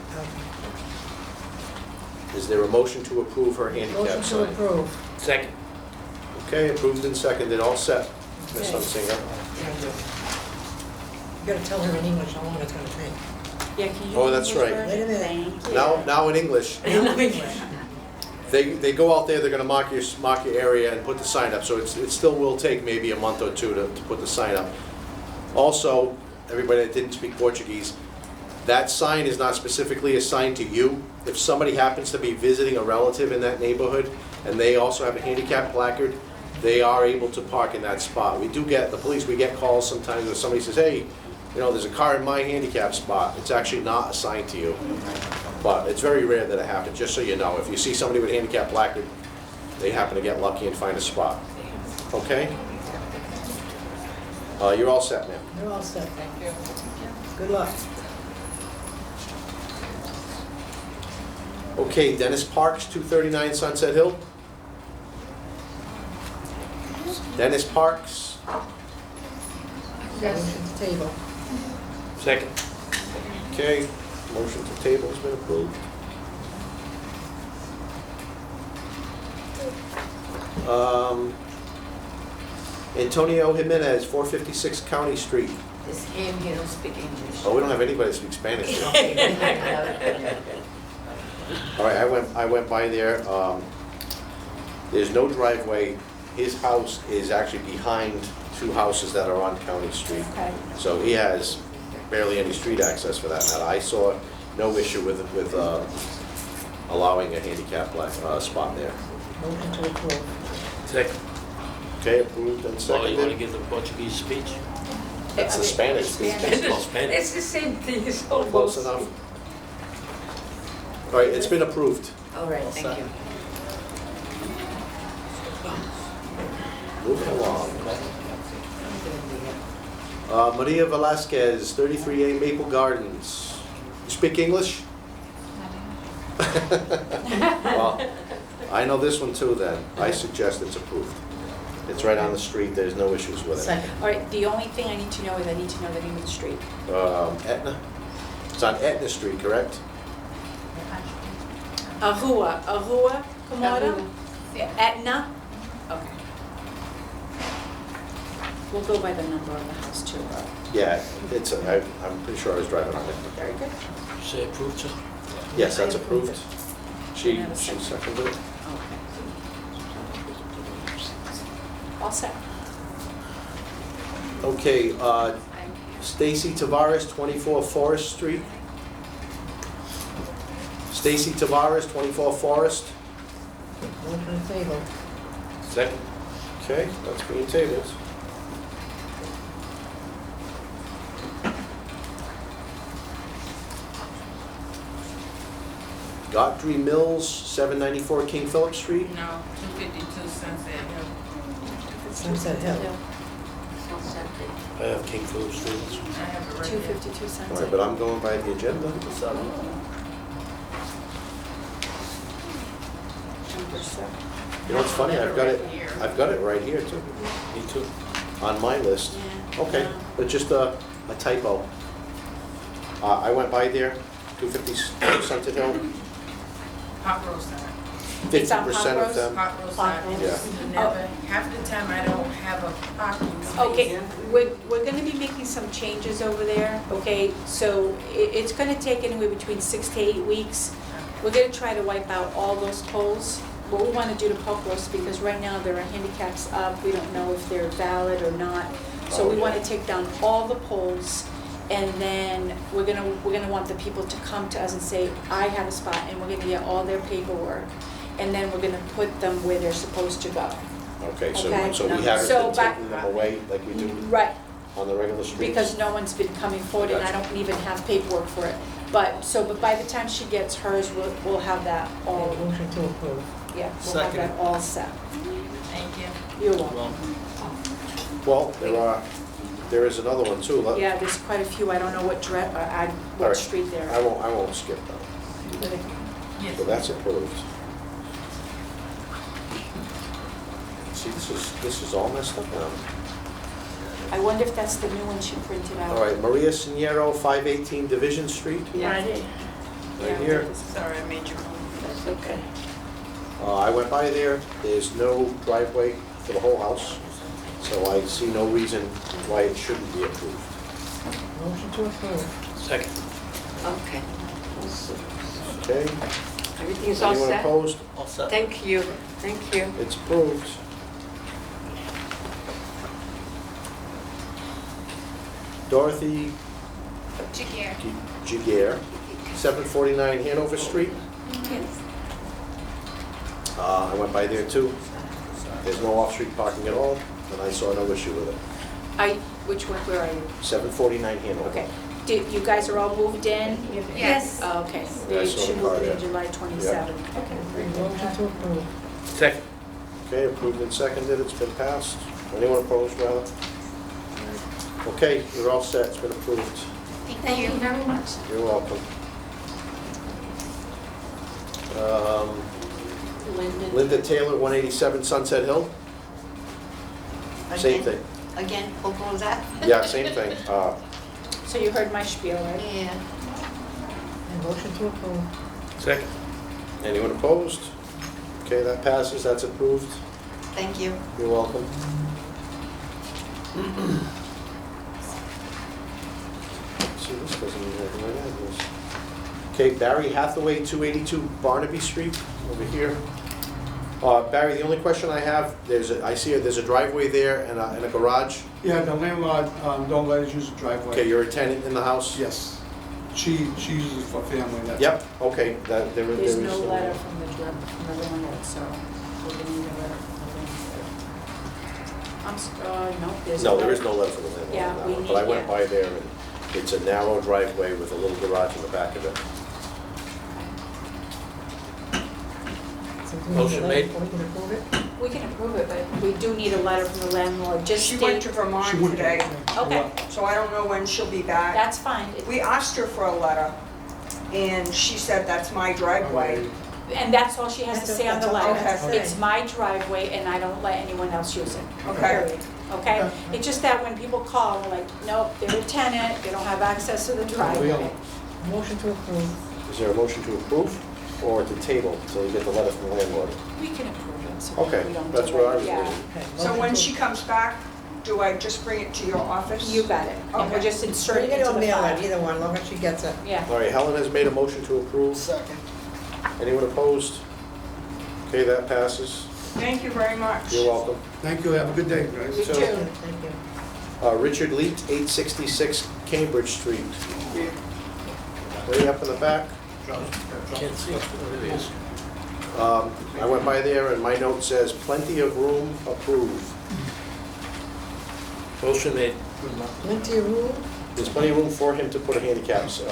Is there a motion to approve her handicap Motion to sign? approve. Second. Okay, approved and seconded, all set, Ms. Okay. Hunsinger. You gotta tell her in English how long it's gonna take. Yeah, can you Oh, do that's English right. version? Wait a minute. Thank you. Now in English. They go out there, they're gonna mark your area and put the sign up, so it still will take maybe a month or two to put the sign up. Also, everybody that didn't speak Portuguese, that sign is not specifically assigned to you. If somebody happens to be visiting a relative in that neighborhood and they also have a handicap placard, they are able to park in that spot. We do get, the police, we get calls sometimes where somebody says, hey, you know, there's a car in my handicap spot. It's actually not assigned to you. But it's very rare that it happens, just so you know. If you see somebody with a handicap placard, they happen to get lucky and find a spot. Okay? You're all set, ma'am. You're all set. Thank you. Good luck. Okay, Dennis Parks, 239 Sunset Hill. Dennis Parks. Motion to table. Second. Okay, motion to table has been approved. Antonio Jimenez, 456 County Street. This him, he don't speak English. Oh, we don't have anybody that speaks Spanish here. All right, I went by there. There's no driveway. His house is actually behind two houses that are on County Street. Okay. So he has barely any street access for that matter. I saw no issue with allowing a handicap spot there. Motion to approve. Second. Okay, approved and Oh, you wanna seconded. give the Portuguese speech? That's the Spanish speech. Oh, Spanish. It's the same thing, it's Close almost. enough. All right, it's been approved. All right, thank you. Moving along. Maria Velasquez, 33A Maple Gardens. You speak English? Well, I know this one too then. I suggest it's approved. It's right on the street, there's no issues with it. Second. All right, the only thing I need to know is I need to know the name of the street. Etna? It's on Etna Street, correct? Ahua, Kamara? Etna? Okay. We'll go by the number of the house too, Yeah, I'm pretty sure I was driving on it. Very good. Say approved, sir? Yes, that's approved. She Have a second. seconded it. Okay. All set. Okay, Stacy Tavares, 24 Forest Street. Stacy Tavares, 24 Forest. Motion to table. Second. Okay, that's being tabled. Godfrey Mills, 794 King Philip Street. No, 252 Sunset Hill. Sunset Hill. I have King Philip Street. I have it right here. 252 All Sunset. right, but I'm going by the agenda. Number 7. You know what's funny? I've got it right here too, Me too. on my list. Yeah. Okay, but just a typo. I went by there, 250 Sunset Hill, Hot roast side. It's on 50% Hot of Rose? them. Hot roast Hot side. roast. Never, half the time I don't have a parking space. Okay, we're gonna be making some changes over there, okay? So it's gonna take anywhere between 6 to 8 weeks. We're gonna try to wipe out all those poles. What we wanna do to Pop Roast, because right now there are handicaps up, we don't know if they're valid or not. So we wanna take down all the poles, and then we're gonna want the people to come to us and say, I have a spot, and we're gonna get all their paperwork. And then we're gonna put them where they're supposed to go. Okay, so Okay. we haven't So been back- taking them away like we do Right, on the regular streets? because no one's been coming forward, and I don't even have paperwork for it. But by the time she gets hers, we'll have that all, Motion to approve. yeah, we'll have that all set. Thank you. You're welcome. Well, there is another one too. Yeah, there's quite a few, I don't know what All what right. street they're I at. won't skip that. Yes. So that's approved. See, this is all messed up now. I wonder if that's the new one she printed out. All right, Maria Siniero, 518 Division Street, Yeah. right Yeah, here. Sorry, I made you move. That's okay. I went by there, there's no driveway for the whole house, so I see no reason why it shouldn't be approved. Motion to approve. Second. Okay. Okay? Everything's Anyone opposed? All set. Thank you, thank you. It's approved. Dorothy Giguere, 749 Hanover Street. I went by there too. There's no off-street parking at all, and I saw no issue with it. Which one, where are you? 749 Hanover. Okay. You guys are all moved in? Yes. Oh, okay. Yeah, I They saw should the move car in there. July 27th. Okay. Motion to approve. Second. Okay, approved and seconded, it's been passed. Anyone opposed, rather? Okay, you're all set, it's been approved. Thank you very much. You're welcome. Linda Taylor, 187 Sunset Hill. Same thing. Again, what was that? Yeah, same thing. So you heard my spiel, right? Yeah. And motion to approve. Second. Anyone opposed? Okay, that passes, that's approved. Thank you. You're welcome. See, this doesn't even have the right address. Okay, Barry Hathaway, 282 Barnaby Street, over here. Barry, the only question I have, there's a driveway there and a garage. Yeah, the landlord don't let us use the driveway. Okay, you're a tenant in the house? Yes. She uses it for family, that's. Yep, okay, there There's is. no letter from the landlord, so we're gonna need a letter from the landlord. No, there's no No, letter. there is no letter from the landlord Yeah, on that we one, need- but I went yeah. by there and it's a narrow driveway with a little garage in the back of it. So do we need a Motion letter made. before we can approve it? We can approve it, but we do need a letter from the landlord, just She went to state, Vermont She wouldn't- today, okay, so I don't know when she'll be back. that's fine. We asked her for a letter, and she said that's my driveway. And that's all she has to That's say on the all she letter. has to say. It's my driveway and I don't let anyone else use it. Okay. Period. Okay? It's just that when people call, we're like, nope, they're a tenant, they don't have access to the driveway. Motion to approve. Is there a motion to approve or to table until you get the letter from the landlord? We can approve it, so Okay, we don't that's delay. what I was Yeah. thinking. Okay. So motion when to- she comes back, do I just bring it to your office? You got it. And we'll Okay. just insert Bring it it into or the mail it, file. either one, long as she gets it. Yeah. All right, Helen has made a motion to approve. Second. Anyone opposed? Okay, that passes. Thank you very much. You're welcome. Thank you, have a good day, guys. You So- too. Thank you. Richard Leet, 866 Cambridge Street. Way up in the back. Can't see. There it is. I went by there and my note says, plenty of room, approve. Motion made. Plenty of room? There's plenty of room for him to put a handicaps,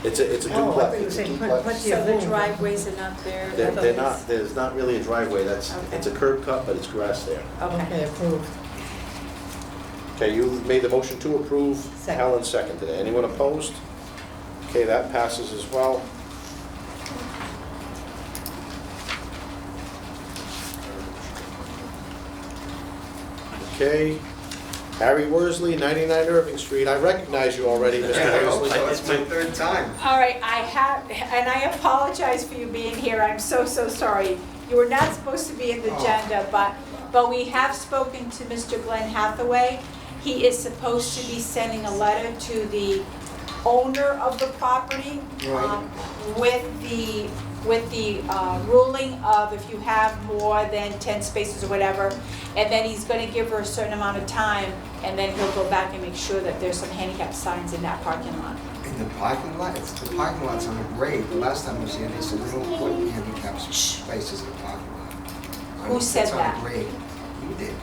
it's a Oh, I duplex. thought you were It's a saying duplex. plenty So of the room. driveways are not there? They're not, there's not really a driveway, Okay. it's a curb cut, but it's grass there. Okay. Okay, approved. Okay, you made the motion to approve, Second. Helen seconded it. Anyone opposed? Okay, that passes as well. Okay, Harry Worsley, 99 Irving Street. I recognize you already, Mr. Worsley. It's my third time. All right, I have, and I apologize for you being here, I'm so sorry. You were not supposed to be in the agenda, but we have spoken to Mr. Glenn Hathaway. He is supposed to be sending a letter to the owner of the property with the ruling of if you have more than 10 spaces or whatever, and then he's gonna give her a certain amount of time, and then he'll go back and make sure that there's some handicap signs in that parking lot. In the parking lot, the parking lot's on a grade. The last time I was here, they said they don't put handicap spaces in the parking lot. Who said that? It's on a grade. You did.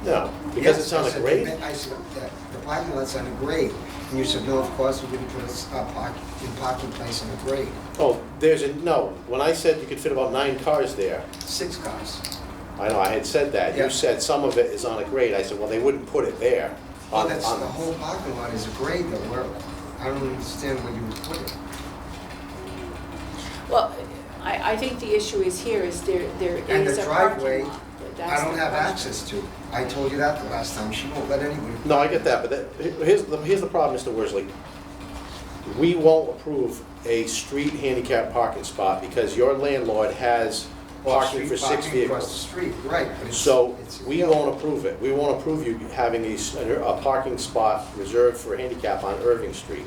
No, because it's on a grade? I said, the parking lot's on a grade. And you said, no, of course, we wouldn't put a parking place on a grade. Oh, no, when I said you could fit about 9 cars there, 6 cars. I know, I had said that. Yeah. You said some of it is on a grade. I said, well, they wouldn't put it there. Well, the whole parking lot is a grade though. I don't understand where you would put it. Well, I think the issue is here is there And is the a parking driveway, lot. I don't have access to. I told you that the last time. She won't let anybody. No, I get that, but here's the problem, Mr. Worsley. We won't approve a street handicap parking spot because your landlord has parking for 6 Parking across the vehicles. street, right. But it's- So it's we won't approve it. We won't approve you having a parking spot reserved for handicap on Irving Street.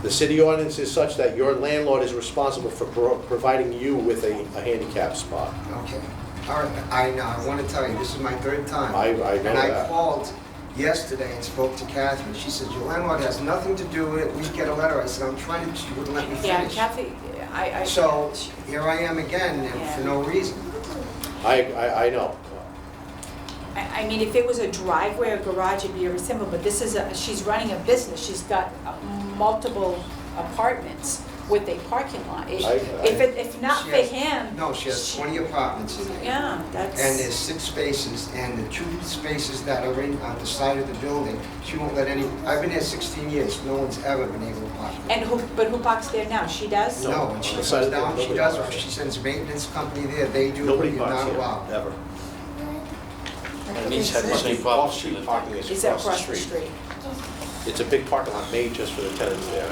The city ordinance is such that your landlord is responsible for providing you with a handicap spot. Okay. All right, I know, I want to tell you, this is my 3rd time. I know And I that. called yesterday and spoke to Catherine. She said, your landlord has nothing to do with it. We get a letter. I said, I'm trying to, she wouldn't let me Yeah, finish. Kathy, I. So here I am again and for no reason. I know. I mean, if it was a driveway or garage, it'd be very simple, but this is she's running a business, she's got multiple apartments with a parking lot. If not She for has- him. No, she has 20 apartments in there. Yeah, that's. And there's 6 spaces, and the 2 spaces that are in, on the side of the building, she won't let any, I've been there 16 years, no one's ever been able to park there. And who parks there now? She does? No, when she on the side comes of the- down, she nobody does, parks. she sends maintenance company there, they do, Nobody but you're parks not here, allowed. ever. My niece had the same problem. She Off-street lived- parking is Is that across the street. It's a big parking lot made just for the tenants there.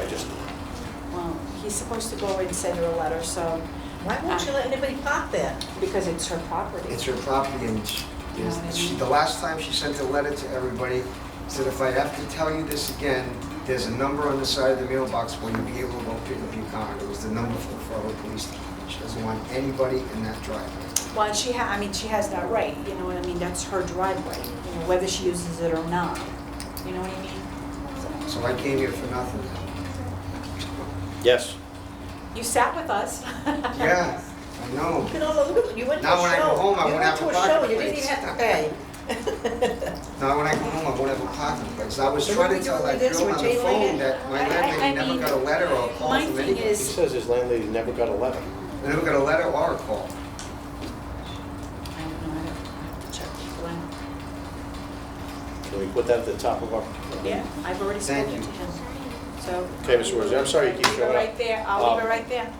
Well, he's supposed to go and send her a letter, so, Why won't you let anybody park there? because it's her property. It's her property, and You know what I mean? the last time she sent a letter to everybody, said if I have to tell you this again, there's a number on the side of the mailbox where you'll be able to go pick up your car. It was the number for the Florida Police Department. She doesn't want anybody in that driveway. Well, and she she has that right, you know what I mean? That's her driveway, you know, whether she uses it or not. You know what I mean? So I came here for nothing. Yes. You sat with us. Yeah, I know. Look at all the, look, you went to a show. Now when I go home, I won't have a You went parking to a show, you didn't place. even have to pay. Now when I go home, I won't have a parking place. I was So trying what to we tell doing that with this? girl We're on the tabling phone it? that my I landlady never mean, got a letter or a call my from thing anybody. He is- says his landlady never got a letter. I never got a letter or a call. I don't know, I have to check with Glenn. Can we put that at the top of our? Yeah, I've already Thank spoken you. to him, so. Okay, Mr. Worsley, I'm sorry you keep I'll leave it showing up. right there, I'll leave it right there.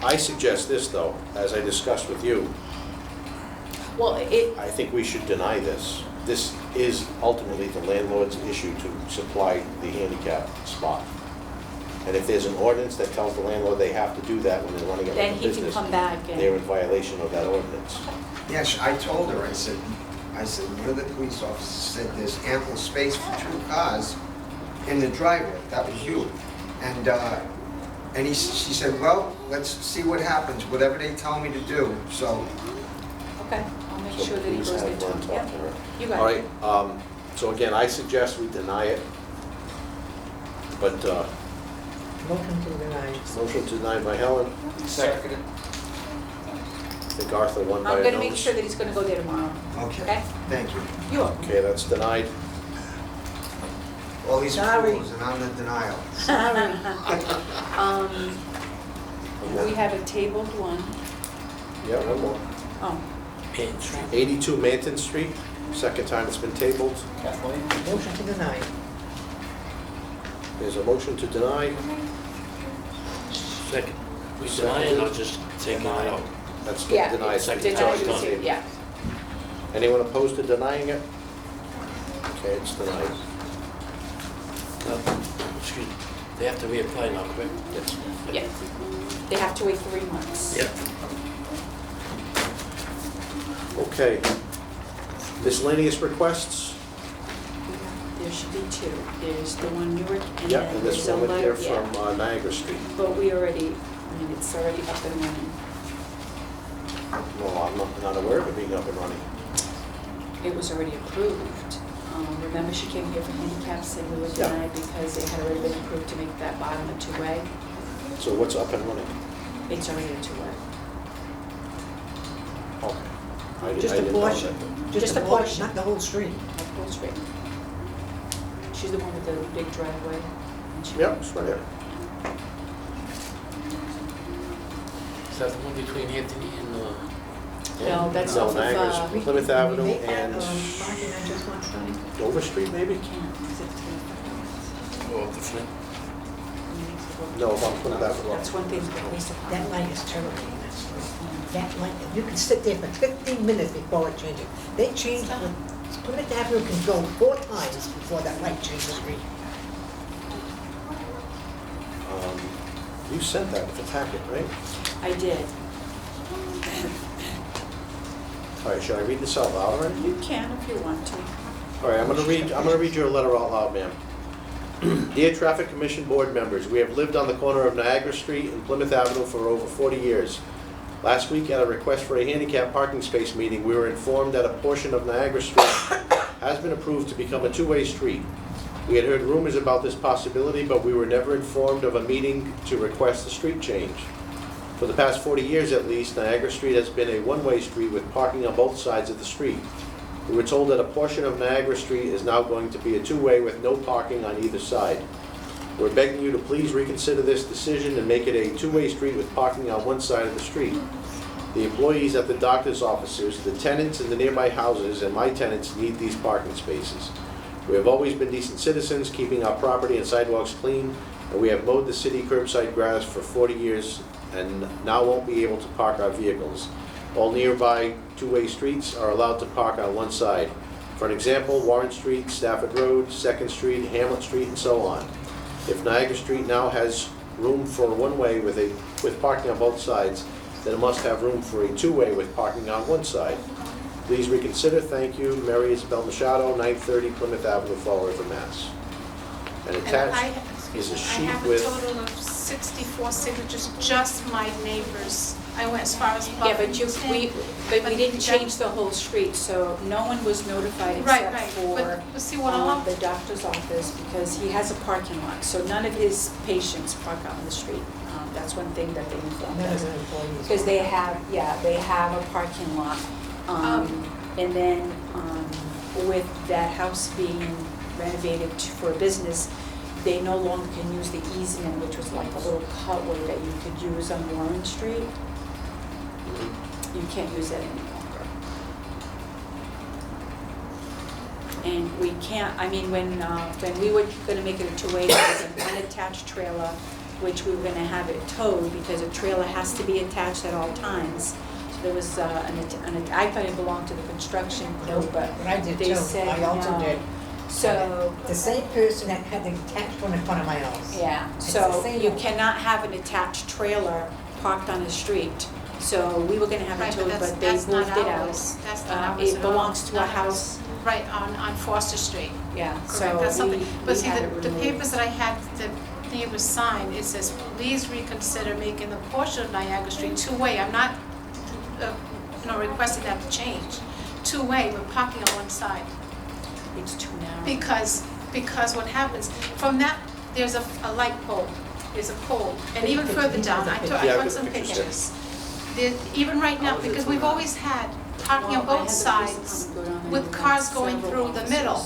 I suggest this, though, as I discussed with you, Well, I think we should deny this. This is ultimately the landlord's issue to supply the handicap spot. And if there's an ordinance that tells the landlord they have to do that when they're running a then he can business, come back they're and, in violation of that ordinance. Yes, I told her, I said, one of the police officers said there's ample space for 2 cars in the driveway. That was you. And she said, well, let's see what happens, whatever they tell me to do. So okay, I'll make So sure that he please goes there have too. Glenn talk Yeah, to her. you got it. All right, so again, I suggest we deny it. But, Motion to deny. motion to deny by Helen, second. I think Arthur won by a I'm nose. gonna make sure that he's gonna go there tomorrow, Okay, okay? thank you. You are. Okay, that's denied. All these Sorry. approvals and I'm in denial. Sorry. We have a tabled one. Yeah, one more. Oh, 82 Manton Street, second time it's been tabled. Motion to deny. There's a motion to deny. Second. We deny it, I'll just take it out. That's yeah. denied. it's Second denied, time it's- it's tabled. yeah. Anyone opposed to denying it? Okay, it's denied. Excuse me, they have to reapply now, correct? Yes. Yeah. They have to wait 3 months. Yeah. Okay. Miscellaneous requests? There should be 2. There's the one Newark and Yeah, then and there's this a one letter, right there from Niagara Street. But we already, it's already up and running. No, I'm not aware of it being up and running. It was already approved. Remember she came here for handicaps and we were Yeah. denied because it had already been approved to make that bottom a 2-way. So what's up and running? It's already a 2-way. Okay. Just I a didn't know portion, that. just a portion, not the whole street. Up Whole Street. She's the one with the big driveway. and she- Yep, it's right there. Is that the one between Anthony and, No, that's No, off of, Niagara's Plymouth Avenue We make that, and parking on just one side. Dover Street, maybe? can't, 'cause it's oh, up the Flint? No, about Plymouth Avenue. That's one thing the police That department. light is terrible on that street. That light, you can sit there for 15 minutes before it changes. They change, Plymouth Avenue can go 4 times before that light changes green. You sent that with the packet, right? I did. All right, should I read this out loud already? You can if you want to. All right, I'm gonna read your letter out loud, ma'am. Dear Traffic Commission Board members, we have lived on the corner of Niagara Street and Plymouth Avenue for over 40 years. Last week, at a request for a handicap parking space meeting, we were informed that a portion of Niagara Street has been approved to become a 2-way street. We had heard rumors about this possibility, but we were never informed of a meeting to request the street change. For the past 40 years at least, Niagara Street has been a 1-way street with parking on both sides of the street. We were told that a portion of Niagara Street is now going to be a 2-way with no parking on either side. We're begging you to please reconsider this decision and make it a 2-way street with parking on one side of the street. The employees at the doctor's offices, the tenants in the nearby houses, and my tenants need these parking spaces. We have always been decent citizens, keeping our property and sidewalks clean, and we have mowed the city curbside grass for 40 years and now won't be able to park our vehicles. All nearby 2-way streets are allowed to park on one side. For an example, Warren Street, Stafford Road, 2nd Street, Hamlet Street, and so on. If Niagara Street now has room for a 1-way with parking on both sides, then it must have room for a 2-way with parking on one side. Please reconsider. Thank you. Mary Isabel Machado, 930 Plymouth Avenue, Fall River, Mass. And attached is a sheet I have a with... total of 64 signatures, just my neighbors. I went as far as Yeah, but we But didn't change the whole street, so no one was notified Right, except right. for But see what I'm- the doctor's office, because he has a parking lot, so none of his patients park out in the street. That's one thing that they informed None of us. the employees. Because they have a parking lot. And then, with that house being renovated for a business, they no longer can use the easement, which was like a little cutway that you could use on Warren Street. You can't use that any longer. And we can't, I mean, when we were gonna make it a 2-way, there was an unattached trailer, which we were gonna have it towed, because a trailer has to be attached at all times. So there was, I thought it belonged to the construction crew, but But I did they too, said I also no. did. So, The same person that had the attached one in front of my house. yeah, It's the so same you one. cannot have an attached trailer parked on the street. So we were gonna have it Right, towed, but but they that's not moved it out. ours. That's not ours It at all. belongs to a Not house, ours. Right, on Foster Street. yeah, so Correct, that's something, but we see, had it the removed. papers that I had, the neighbors signed, it says, please reconsider making the portion of Niagara Street 2-way. I'm not, requesting that to change. 2-way with parking on one side. It's too narrow. Because what happens, from that, there's a light pole, there's a pole, and even further down, I Yeah, took I've got some pictures pictures. Even right now, because we've always had parking on both sides with cars going through the middle.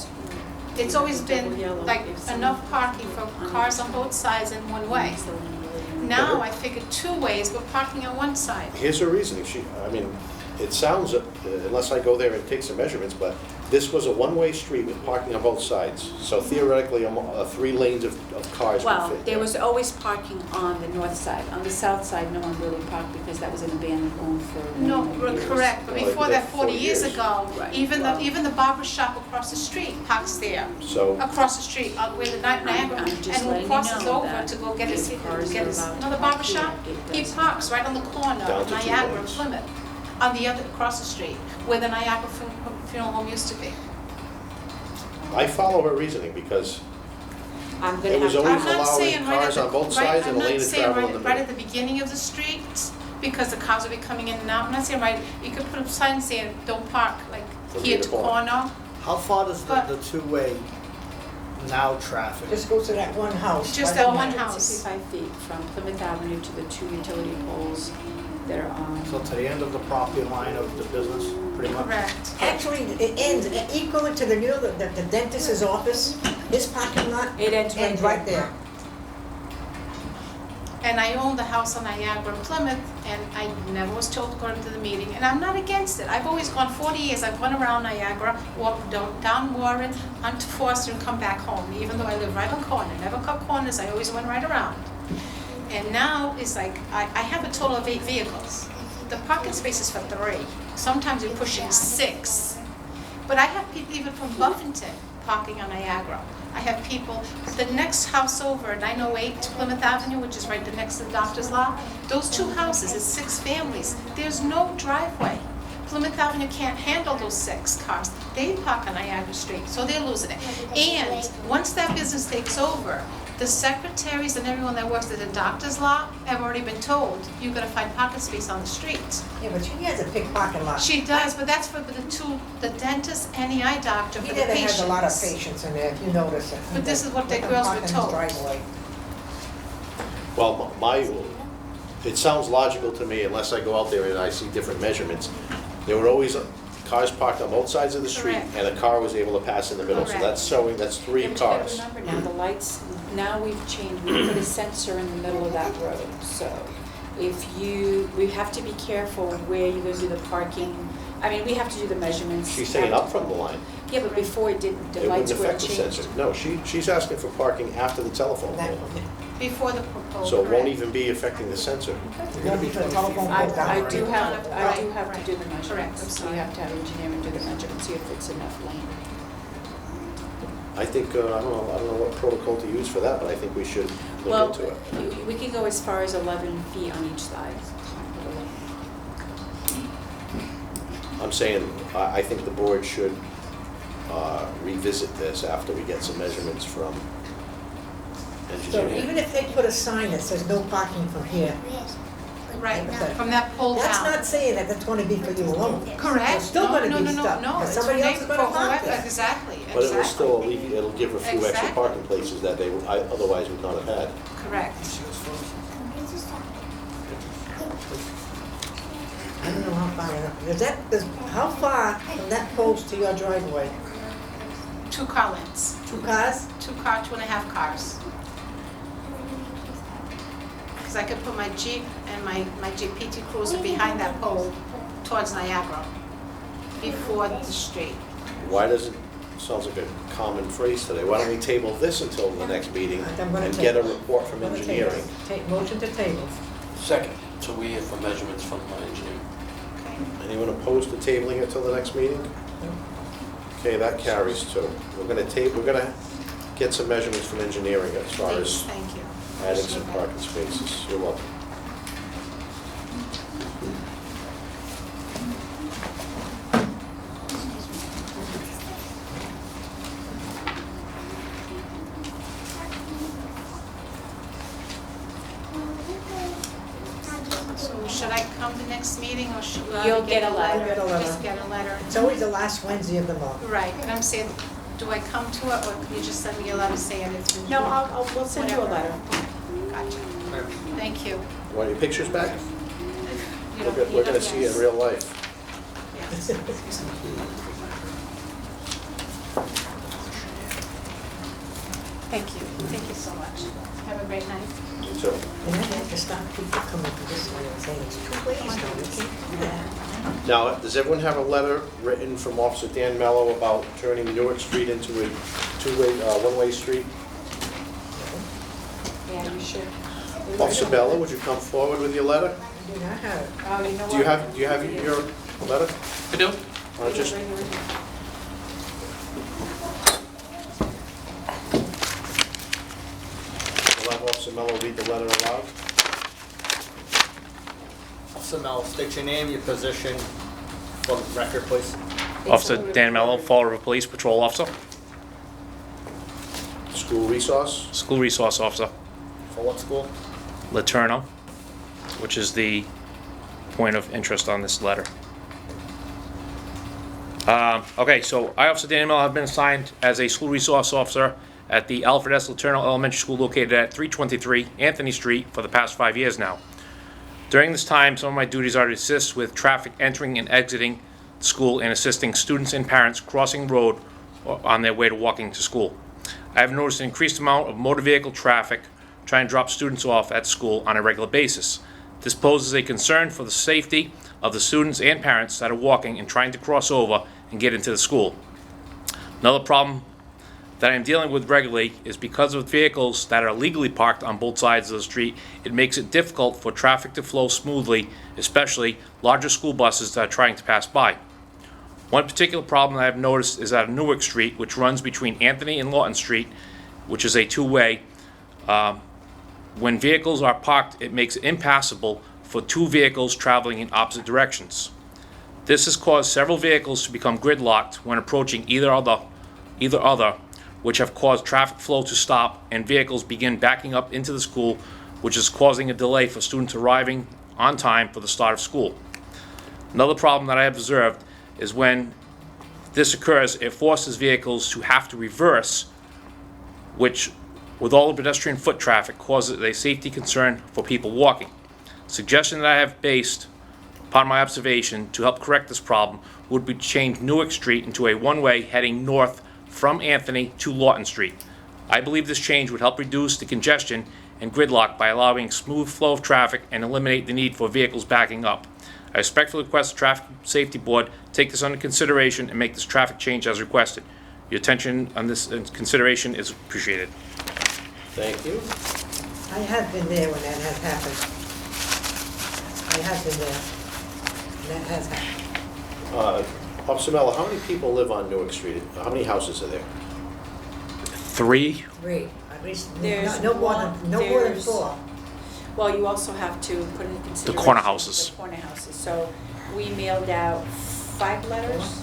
It's always been like enough parking for cars on both sides in one way. Now I figured 2 ways, but parking on one side. Here's her reasoning. it sounds, unless I go there and take some measurements, but this was a one-way street with parking on both sides. So theoretically, 3 lanes of cars would Well, fit there was always parking on the north side. On the south side, no one really parked because that was an abandoned home for No, many, many years. correct, but Well, before like that, 40 years years. ago, Right. even the barber shop across the street parks there. So, Across the street, where the Niagara, I'm just and letting who you crosses know over that to go get his, if cars are allowed to another park barber shop, here, it he does parks right on the corner Down of to 2 Niagara and lanes. Plymouth, on the other, across the street, where the Niagara Funeral Home used to be. I follow her reasoning because I'm gonna it was have to- always I'm not allowing saying right cars at on the, both right, sides and a I'm lane not of saying travel in the right at middle. the beginning of the street, because the cars will be coming in and out, I'm not saying right, you could put up signs saying, don't park, like, From here here to to corner. corner. How far does But- the two-way now traffic? Just go to that one house. Just right that on one that. house. 65 feet from Plymouth Avenue to the 2 utility poles that are So on. to the end of the property line of the business, pretty much? Correct. Actually, it ends equal to the dentist's office, his parking lot, It ends ends right there. And I own the house on Niagara, Plymouth, and I never was told to go to the meeting, and I'm not against it. I've always gone 40 years, I've gone around Niagara, walked down Warren, onto Foster, and come back home, even though I live right on the corner. Never cut corners, I always went right around. And now, it's like, I have a total of 8 vehicles. The parking space is for 3. Sometimes you're pushing 6. But I have people even from Buffington parking on Niagara. I have people, the next house over, 908 Plymouth Avenue, which is right next to the doctor's lot, those 2 houses, it's 6 families. There's no driveway. Plymouth Avenue can't handle those 6 cars. They park on Niagara Street, so they're losing it. And once that business takes over, the secretaries and everyone that works at the doctor's lot have already been told, you're gonna find parking space on the street. Yeah, but she has a big parking lot. She does, but that's for the dentist and the eye doctor He for the never patients. has a lot of patients in there, if you notice it. But this is what the Let them girls park were in his told. driveway. Well, it sounds logical to me unless I go out there and I see different measurements. There were always cars parked on both sides of the street Correct. and a car was able to pass in the middle. So Correct. that's showing, that's 3 Yeah, but you gotta cars. remember now, the lights, now we've changed, we put a sensor in the middle of that road. So we have to be careful where you're gonna do the parking. I mean, we have to do the measurements. She's saying up from the line. Yeah, but before it didn't, the It wouldn't lights were affect the changed. sensor. No, she's asking for parking after the telephone That- pole. Before the proposal. So it won't even be affecting the sensor. Won't be for the telephone pole down. I do have to Right, do the right. measurements, Correct, I'm so you sorry. have to have engineering do the measurements, see if it's enough lane. I think, I don't know what protocol to use for that, but I think we should look Well, into it. we can go as far as 11 feet on each side. I'm saying, I think the board should revisit this after we get some measurements from So engineering. even if they put a sign that says no parking from here, Right, from that pole down. that's not saying that that's gonna be for you alone. Correct. You're still No, gonna no, be no, no, stuck, no, because it's somebody for else is gonna neighbor- park for- there. Exactly, But it will still exactly. it'll give a few extra Exactly. parking places that they otherwise would not have had. Correct. I don't know how far enough, how far from that post to your driveway? 2 car lengths, 2 cars? 2.5 cars. Because I could put my Jeep and my Jeep PT Cruiser behind that pole towards Niagara, before the street. Why doesn't, sounds like a common phrase today, why don't we table this until the next meeting I'm gonna and ta- get a report from I'm gonna table. engineering? Take motion to table. Second, so we have for measurements from engineering. Anyone opposed to tabling it till the next meeting? Okay, that carries too. We're gonna get some measurements from engineering as far as Thank you. adding some parking spaces. You're welcome. So should I come to next meeting, or should I You'll get a letter. Get a letter. Just get a letter? It's always the last Wednesday of the month. Right, and I'm saying, do I come to it, or can you just send me a letter saying it's been? No, we'll send you a Whatever. letter. Gotcha. Thank you. You want your pictures back? You don't- We're you gonna don't- see you in real life. Yes. Thank you so much. Have a great night. You too. And I have to stop people coming to this way and saying it's 2 ways now, we can't do that. Now, does everyone have a letter written from Officer Dan Mello about turning Newark Street into a one-way street? Yeah, you should. Officer Bella, would you come forward with your letter? I do not have it. Oh, you know what? Do you have your letter? I do. Just, Right here. we'll have Officer Mello read the letter aloud. Officer Mel, state your name, your position for the record, please. Officer Dan Mello, Fall River Police Patrol Officer, School resource. School Resource Officer, For what school? Laterno, which is the point of interest on this letter. Okay, so I, Officer Dan Mello, have been assigned as a School Resource Officer at the Alfred S. Laterno Elementary School located at 323 Anthony Street for the past 5 years now. During this time, some of my duties are to assist with traffic entering and exiting school and assisting students and parents crossing the road on their way to walking to school. I have noticed an increased amount of motor vehicle traffic trying to drop students off at school on a regular basis. This poses a concern for the safety of the students and parents that are walking and trying to cross over and get into the school. Another problem that I am dealing with regularly is because of vehicles that are illegally parked on both sides of the street, it makes it difficult for traffic to flow smoothly, especially larger school buses that are trying to pass by. One particular problem that I've noticed is at Newark Street, which runs between Anthony and Lawton Street, which is a two-way. When vehicles are parked, it makes it impassable for two vehicles traveling in opposite directions. This has caused several vehicles to become gridlocked when approaching either other, which have caused traffic flow to stop and vehicles begin backing up into the school, which is causing a delay for students arriving on time for the start of school. Another problem that I have observed is when this occurs, it forces vehicles to have to reverse, which, with all the pedestrian foot traffic, causes a safety concern for people walking. Suggestion that I have based upon my observation to help correct this problem would be to change Newark Street into a one-way heading north from Anthony to Lawton Street. I believe this change would help reduce the congestion and gridlock by allowing smooth flow of traffic and eliminate the need for vehicles backing up. I respectfully request the Traffic Safety Board take this under consideration and make this traffic change as requested. Your attention on this consideration is appreciated. Thank you. I have been there when that has happened. I have been there. And that has happened. Officer Mello, how many people live on Newark Street? How many houses are there? 3. Great. At least, There's no more than there's- 4. Well, you also have to put in consideration. corner houses. The corner houses. So we mailed out 5 letters.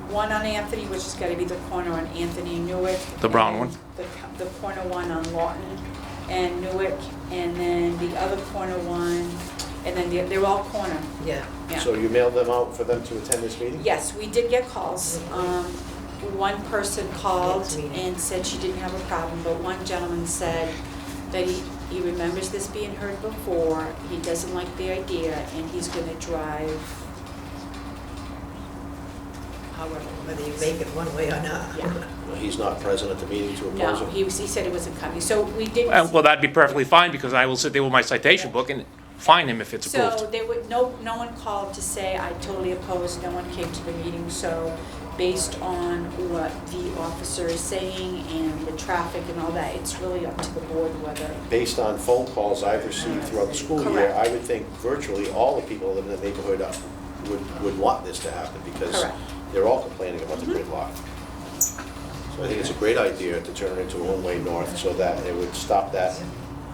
One on Anthony, which has got to be the corner on Anthony and Newark. The brown and one. The corner one on Lawton and Newark, and then the other corner one, and then they're all corner. Yeah. Yeah. So you mailed them out for them to attend this meeting? Yes, we did get calls. One person called Next meeting. and said she didn't have a problem, but one gentleman said that he remembers this being heard before, he doesn't like the idea, and he's gonna drive however. Whether you make it one way or not. Yeah. He's not present at the meeting to oppose No, it? he said he wasn't coming, so we did. Well, that'd be perfectly fine because I will sit there with my citation book and fine him if it's approved. So there would, no one called to say, I totally oppose, no one came to the meeting, so based on what the officer is saying and the traffic and all that, it's really up to the board whether. Based on phone calls I've received throughout the school year, Correct. I would think virtually all the people living in the neighborhood would want this to happen because Correct. they're all complaining about the gridlock. So I think it's a great idea to turn it into a one-way north so that it would stop that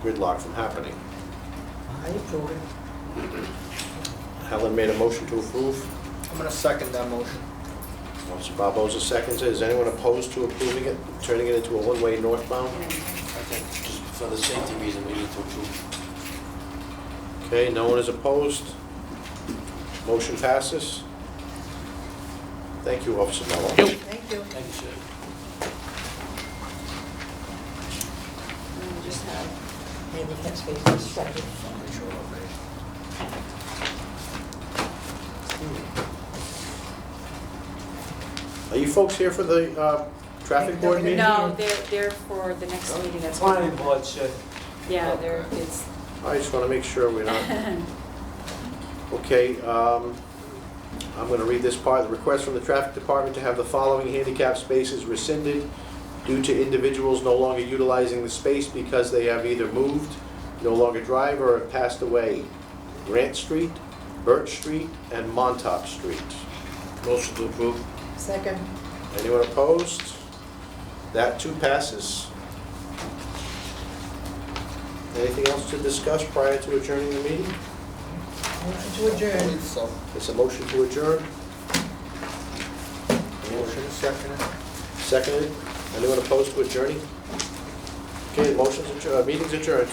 gridlock from happening. I approve it. Helen made a motion to approve. I'm gonna second that motion. Officer Barboza seconds it. Is anyone opposed to approving it, turning it into a one-way northbound? I think just for the safety reason, we need to approve. Okay, no one is opposed. Motion passes. Thank you, Officer Mello. Thank you. Thank you, sir. And we just have. Handicap space restricted. Are you folks here for the traffic board meeting? No, they're for the next meeting, that's what. Planning board, sir. Yeah, it's I just want to make sure we're not... Okay, I'm going to read this part. The request from the traffic department to have the following handicap spaces rescinded due to individuals no longer utilizing the space because they have either moved, no longer drive, or have passed away. Grant Street, Birch Street, and Montauk Street. Motion to approve. Second. Anyone opposed? That too passes. Anything else to discuss prior to adjourning the meeting? Motion to adjourn. So, It's a motion to adjourn. Motion seconded. Seconded. Anyone opposed to adjourning? Okay, the motion's adjourned, meeting's adjourned.